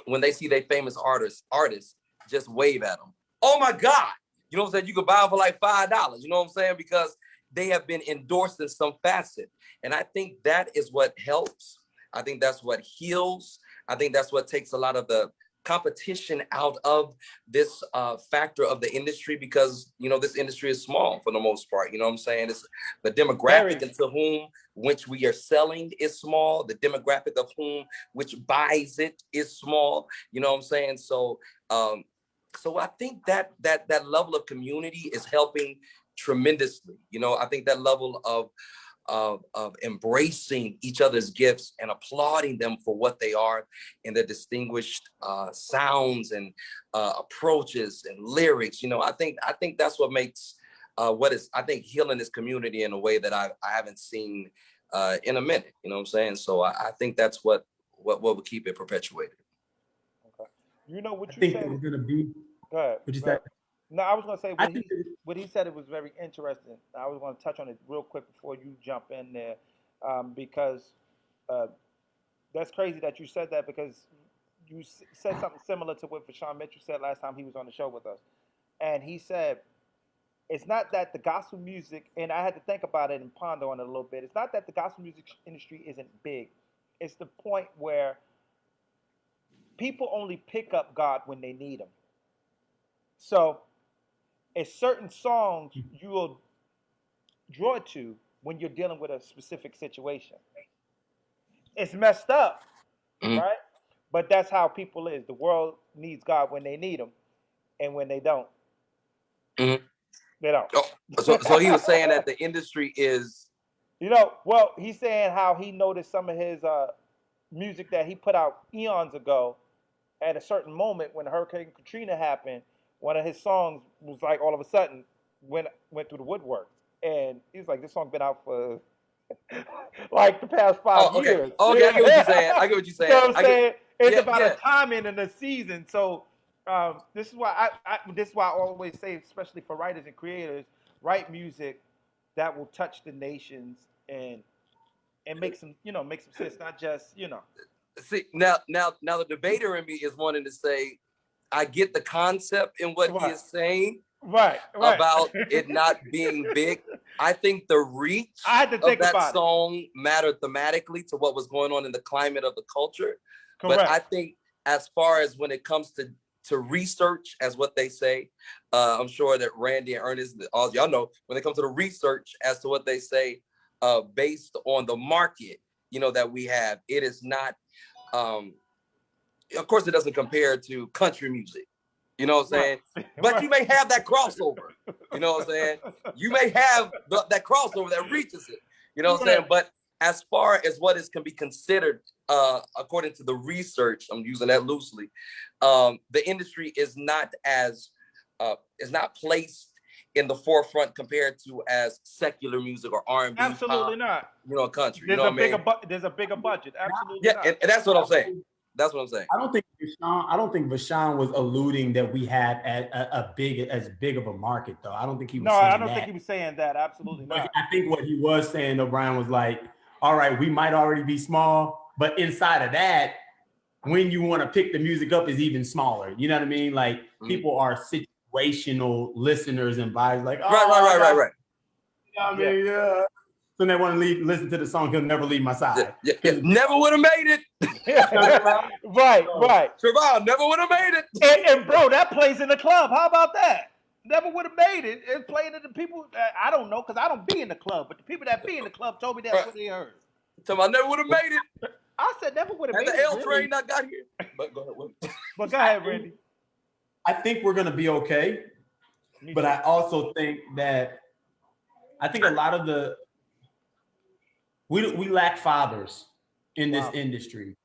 when they see their famous artist just wave at them. Oh my God. You know what I'm saying? You could buy them for like $5. You know what I'm saying? Because they have been endorsed in some facet. And I think that is what helps. I think that's what heals. I think that's what takes a lot of the competition out of this factor of the industry, because, you know, this industry is small for the most part. You know what I'm saying? It's the demographic into whom which we are selling is small. The demographic of whom which buys it is small. You know what I'm saying? So, so I think that level of community is helping tremendously. You know, I think that level of embracing each other's gifts and applauding them for what they are and their distinguished sounds and approaches and lyrics. You know, I think that's what makes I think healing this community in a way that I haven't seen in a minute. You know what I'm saying? So I think that's what will keep it perpetuated.
Okay. You know what
I
you
think
said?
that we're gonna be.
Go ahead.
What you
Go ahead.
say?
No, I was going to say
I think that,
what he said. It was very interesting. I was going to touch on it real quick before you jump in there, because that's crazy that you said that, because you said something similar to what Vashawn Mitchell said last time he was on the show with us, and he said it's not that the gospel music, and I had to think about it and ponder on it a little bit. It's not that the gospel music industry isn't big. It's the point where people only pick up God when they need him. So it's certain songs you will draw to when you're dealing with a specific situation. It's messed up,
Mm-hmm.
right? But that's how people is. The world needs God when they need him, and when they don't,
Mm-hmm.
they don't.
Oh, so he was saying that the industry is.
You know, well, he's saying how he noticed some of his music that he put out eons ago. At a certain moment when Hurricane Katrina happened, one of his songs was like all of a sudden went through the woodwork, and he's like, "This song's been out for like the past 5 years."
Okay, I get what you're saying. I get what you're saying.
You know what I'm saying? It's about
yeah.
a timing and a season. So this is why this is why I always say, especially for writers and creators, write music that will touch the nations and make some sense, not just
See, now the debater in me is wanting to say, I get the concept in what he
Right.
is saying
right
about it not being big. I think the reach
I had to think
of that
about it.
song mattered thematically to what was going on in the climate of the culture.
Correct.
But I think as far as when it comes to research, as what they say, I'm sure that Randy and Earnest, all y'all know, when it comes to the research as to what they say, based on the market, you know, that we have, it is not, of course, it doesn't compare to country music. You know what I'm saying?
Right.
But
Right.
you may have that crossover. You know what I'm saying? You may have that crossover that reaches it. You know what I'm saying? But as far as what can be considered, according to the research, I'm using that loosely, the industry is not placed in the forefront compared to as secular music or R&B.
Absolutely
pop,
not.
You know, country.
There's
you know what I mean?
There's a bigger budget. Absolutely
Yeah,
not.
and that's what I'm saying. That's what I'm saying.
I don't think Vashawn was alluding that we had as big of a market, though. I don't think he was
No,
saying
I don't
that.
think he was saying that. Absolutely
But
not.
I think what he was saying, though, Bryan, was like, all right, we might already be small, but inside of that, when you want to pick the music up is even smaller. You know what I mean? Like people are situational listeners and vibes like, oh,
Right.
You know what I mean? Yeah. So they want to listen to the song, He'll Never Leave My Side.
Yeah. Never would have made it.
Right.
Trevone never would have made it.
And bro, that plays in the club. How about that? Never would have made it. It's playing to the people. I don't know because I don't be in the club, but the people that be in the club told me that's what they heard.
So I never would have made it.
I said never would have made
And
it.
the L train not got here. But go ahead.
But go ahead, Randy.
I think we're gonna be okay, but I also think that a lot of we lack fathers in this industry.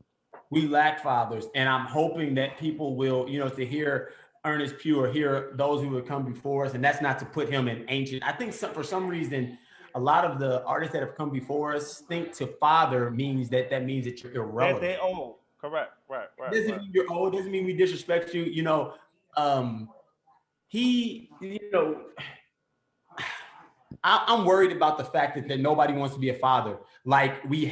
We lack fathers, and I'm hoping that people will, to hear Earnest, Pugh, or hear those who have come before us, and that's not to put him in ancient. I think for some reason, a lot of the artists that have come before us think to father means that means that you're irrelevant.
They're old. Correct. Right.
Doesn't mean you're old. Doesn't mean we disrespect you. I'm worried about the fact that nobody wants to be a father like they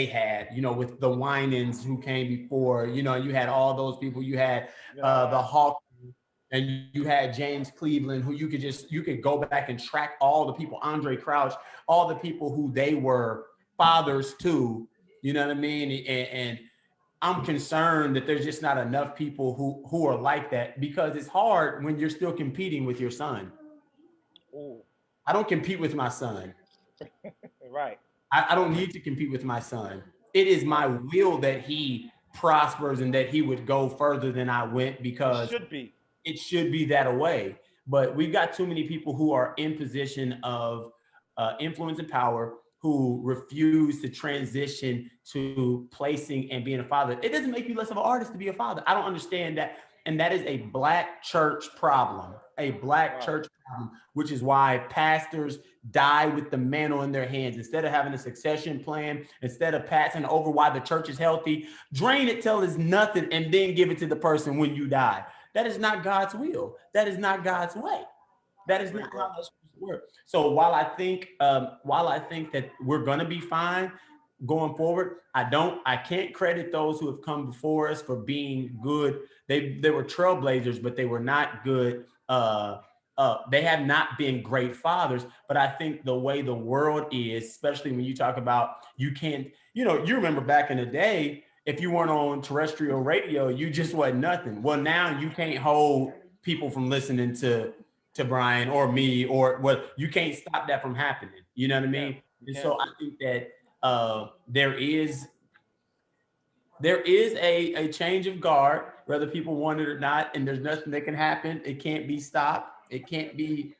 had, with the Winans who came before, you had all those people. You had the Hawk, and you had James Cleveland, who you could go back and track all the people, Andre Crouch, all the people who they were fathers to, you know what I mean? And I'm concerned that there's just not enough people who are like that, because it's hard when you're still competing with your son.
Ooh.
I don't compete with my son.
Right.
I don't need to compete with my son. It is my will that he prospers and that he would go further than I went, because it should be that way. But we've got too many people who are in position of influence and power who refuse to transition to placing and being a father. It doesn't make you less of an artist to be a father. I don't understand that. And that is a Black church problem, church problem, which is why pastors die with the mantle in their hands. Instead of having a succession plan, instead of passing over why the church is healthy, drain it till it's nothing and then give it to the person when you die. That is not God's will. That is not God's way. That is not how that's supposed to work. So while I think that we're going to be fine going forward, I can't credit those who have come before us for being good. They were trailblazers, but they were not good. They have not been great fathers. But I think the way the world is, especially when you talk about, you remember back in the day, if you weren't on terrestrial radio, you just wasn't nothing. Well, now you can't hold people from listening to Bryan or me, or what, you can't stop that from happening. You know what I mean? And so I think that there is a change of guard, whether people want it or not, and there's nothing that can happen. It can't be stopped. It can't be,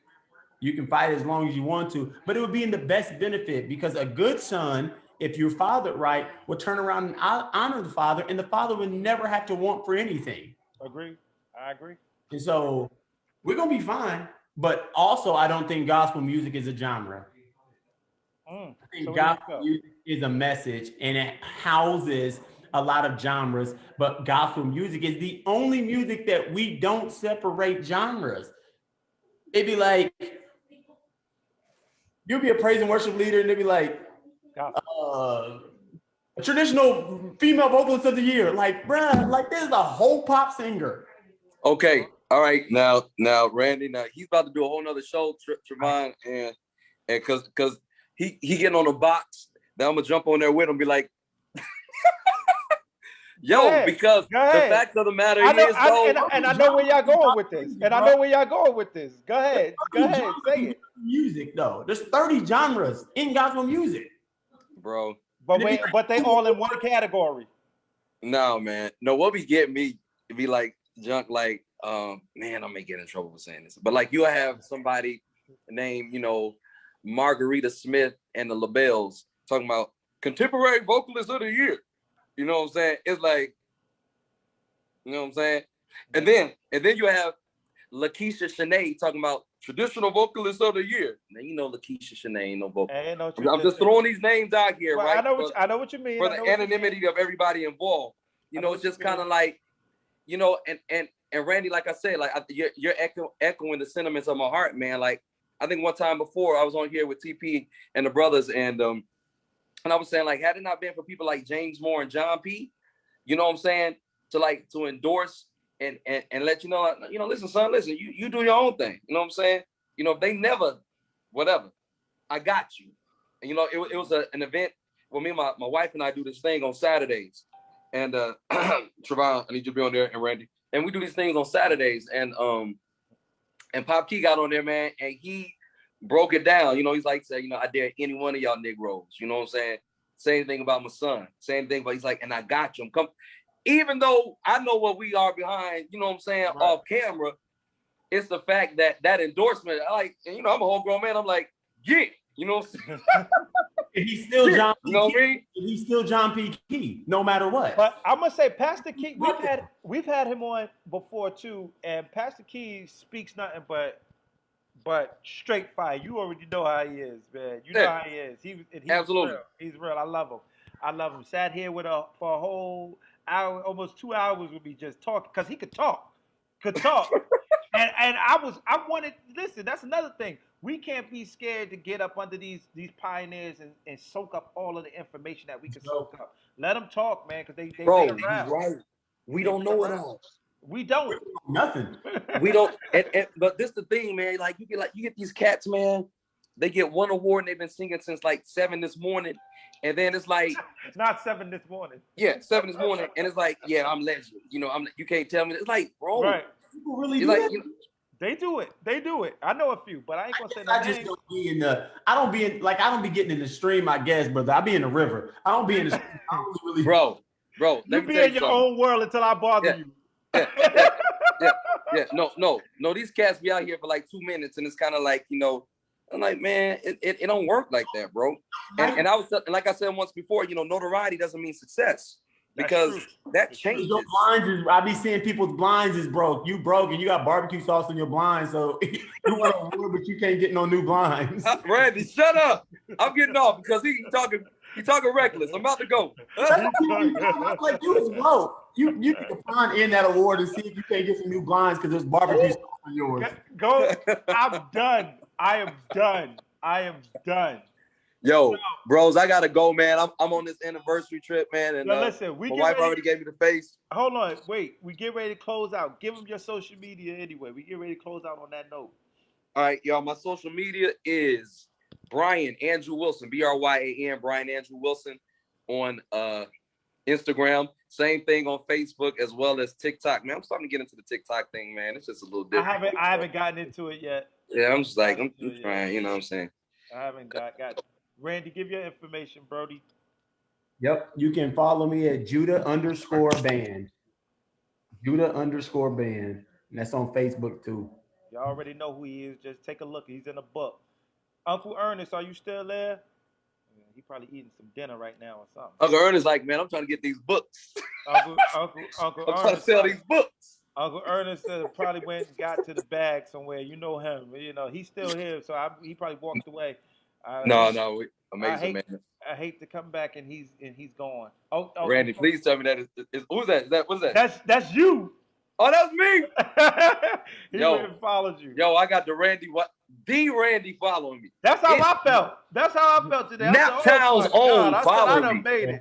you can fight as long as you want to, but it would be in the best benefit, because a good son, if you're fathered right, will turn around and honor the father, and the father would never have to want for anything.
I agree.
And so we're going to be fine. But also, I don't think gospel music is a genre. I think gospel music is a message, and it houses a lot of genres, but gospel music is the only music that we don't separate genres. It'd be like, you'll be a praise and worship leader, and they'd be like, a traditional female vocalist of the year. Like, bruh, like, this is a whole pop singer.
Okay. All right. Now, Randy, he's about to do a whole nother show, Trevone, and because he getting on a box. Now I'm going to jump on there with him and be like, because the fact of the matter is,
I know where y'all going with this. Go ahead, say it.
Music, though. There's 30 genres in gospel music.
Bro.
But they all in one category.
No, man. No, what be getting me, it be like junk, like, man, I may get in trouble for saying this. But like, you have somebody named, Margarita Smith and the LaBelles talking about contemporary vocalist of the year. You know what I'm saying? It's like, you know what I'm saying? And then you have Lakeisha Shanae talking about traditional vocalist of the year. Now, Lakeisha Shanae ain't no vocalist. I'm just throwing these names out here, right?
I know what you mean.
For the anonymity of everybody involved. You know, it's just kind of like, you know, and Randy, like I said, like you're echoing the sentiments of my heart, man. Like I think one time before I was on here with TP and the brothers, and I was saying, like, had it not been for people like James Moore and John P, you know what I'm saying, to endorse and let you know, listen, son, listen, you do your own thing. You know what I'm saying? You know, if they never, whatever, I got you. And, you know, it was an event where me and my wife and I do this thing on Saturdays. And Trevone, I need you to be on there, and Randy. And we do these things on Saturdays. And Pop Key got on there, man, and he broke it down. You know, he's like, say, you know, I dare any one of y'all Negroes. You know what I'm saying? Say anything about my son. Say anything, but he's like, and I got you. I'm come. Even though I know what we are behind, you know what I'm saying, right, off camera, it's the fact that endorsement, I like, and, you know, I'm a whole grown man. I'm like, yeah, you know what I'm saying?
He's still John P.
You know what I mean?
He's still John P. Key, no matter what.
But I'm gonna say Pastor Key, we've had him on before too, and Pastor Key speaks nothing but straight fire. You already know how he is, man. You know how he is. He's
absolutely
real. He's real. I love him. Sat here for a whole hour, almost 2 hours with me just talking, because he could talk. and I wanted, listen, that's another thing. We can't be scared to get up under these pioneers and soak up all of the information that we can soak up. Let them talk, man, because they
Bro,
he's
right. We don't know it all.
We don't.
Nothing.
We don't. But this the thing, man. Like you get these cats, man. They get one award and they've been singing since like 7 this morning, and then it's like
not 7 this morning.
Yeah, 7 this morning, and it's like, yeah, I'm legend. You know, you can't tell me. It's like, bro,
right?
People really do
like,
that?
you know,
They do it. I know a few, but I ain't gonna say no
I just
names.
don't be in the. I don't be getting in the stream, I guess, brother. I be in the river. I don't be in the stream. I don't really.
bro.
You be in your own world until I bother you.
Yeah. No. These cats be out here for like 2 minutes, and it's kind of like, you know, I'm like, man, it don't work like that, bro. And I was, like I said once before, you know, notoriety doesn't mean success, because that changes.
Your blinds is, I be seeing people's blinds is broke. You broke and you got barbecue sauce in your blinds, so you want a award, but you can't get no new blinds.
Randy, shut up. I'm getting off because he talking reckless. I'm about to go.
Like you was broke. You need to find in that award and see if you can't get some new blinds because there's barbecue sauce on yours.
Go. I'm done. I am done.
Yo, bros, I gotta go, man. I'm on this anniversary trip, man, and
listen,
my wife already gave me the face.
Hold on, wait. We get ready to close out. Give them your social media anyway. We get ready to close out on that note.
All right, y'all. My social media is Bryan Andrew Wilson, Bryan Bryan Andrew Wilson on Instagram. Same thing on Facebook as well as TikTok. Man, I'm starting to get into the TikTok thing, man. It's just a little different.
I haven't gotten into it yet.
Yeah, I'm just like I'm trying. You know what I'm saying?
I haven't got. Randy, give your information, Brody.
Yep, you can follow me at Judah_band. Judah_band. And that's on Facebook too.
You already know who he is. Just take a look. He's in a book. Uncle Earnest, are you still there? He probably eating some dinner right now or something.
Uncle Earnest, like, man, I'm trying to get these books.
Uncle
I'm
Ernest,
trying to sell these books.
Uncle Earnest probably went and got to the bag somewhere. You know him. You know he's still here, so he probably walked away.
No, amazing, man.
I hate to come back and he's gone.
Randy, please tell me that is who's that? What's that?
That's you.
Oh, that's me.
He went and followed you.
Yo, I got the Randy following me.
That's how I felt. That's how I felt today.
Naptown's own following me.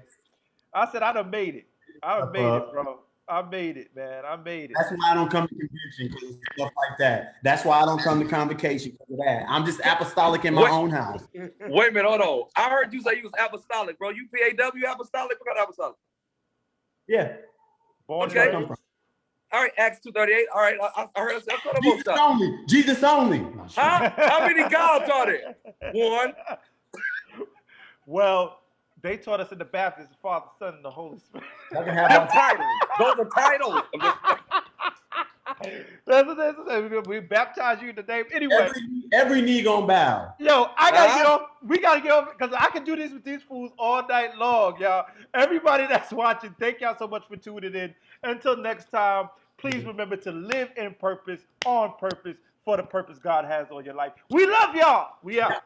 I said I done made it. I done made it, bro. I made it, man. I made it.
That's why I don't come to convention because of stuff like that. That's why I don't come to convocation because of that. I'm just apostolic in my own house.
Wait a minute, hold on. I heard you say you was apostolic, bro. You PAW apostolic? What kind of apostolic?
Yeah.
Okay. All right, Acts 2:38. All right, I heard that's what I'm
about. Jesus only.
Huh? How many gods are there? One.
Well, they taught us in the Baptist, the Father, Son, and the Holy Spirit.
Titles. Those are titles.
That's what they say. We baptize you in the name. Anyway.
Every knee gonna bow.
Yo, I gotta get off. We gotta get off because I can do this with these fools all night long, y'all. Everybody that's watching, thank y'all so much for tuning in. Until next time, please remember to live in purpose, on purpose, for the purpose God has on your life. We love y'all. We out.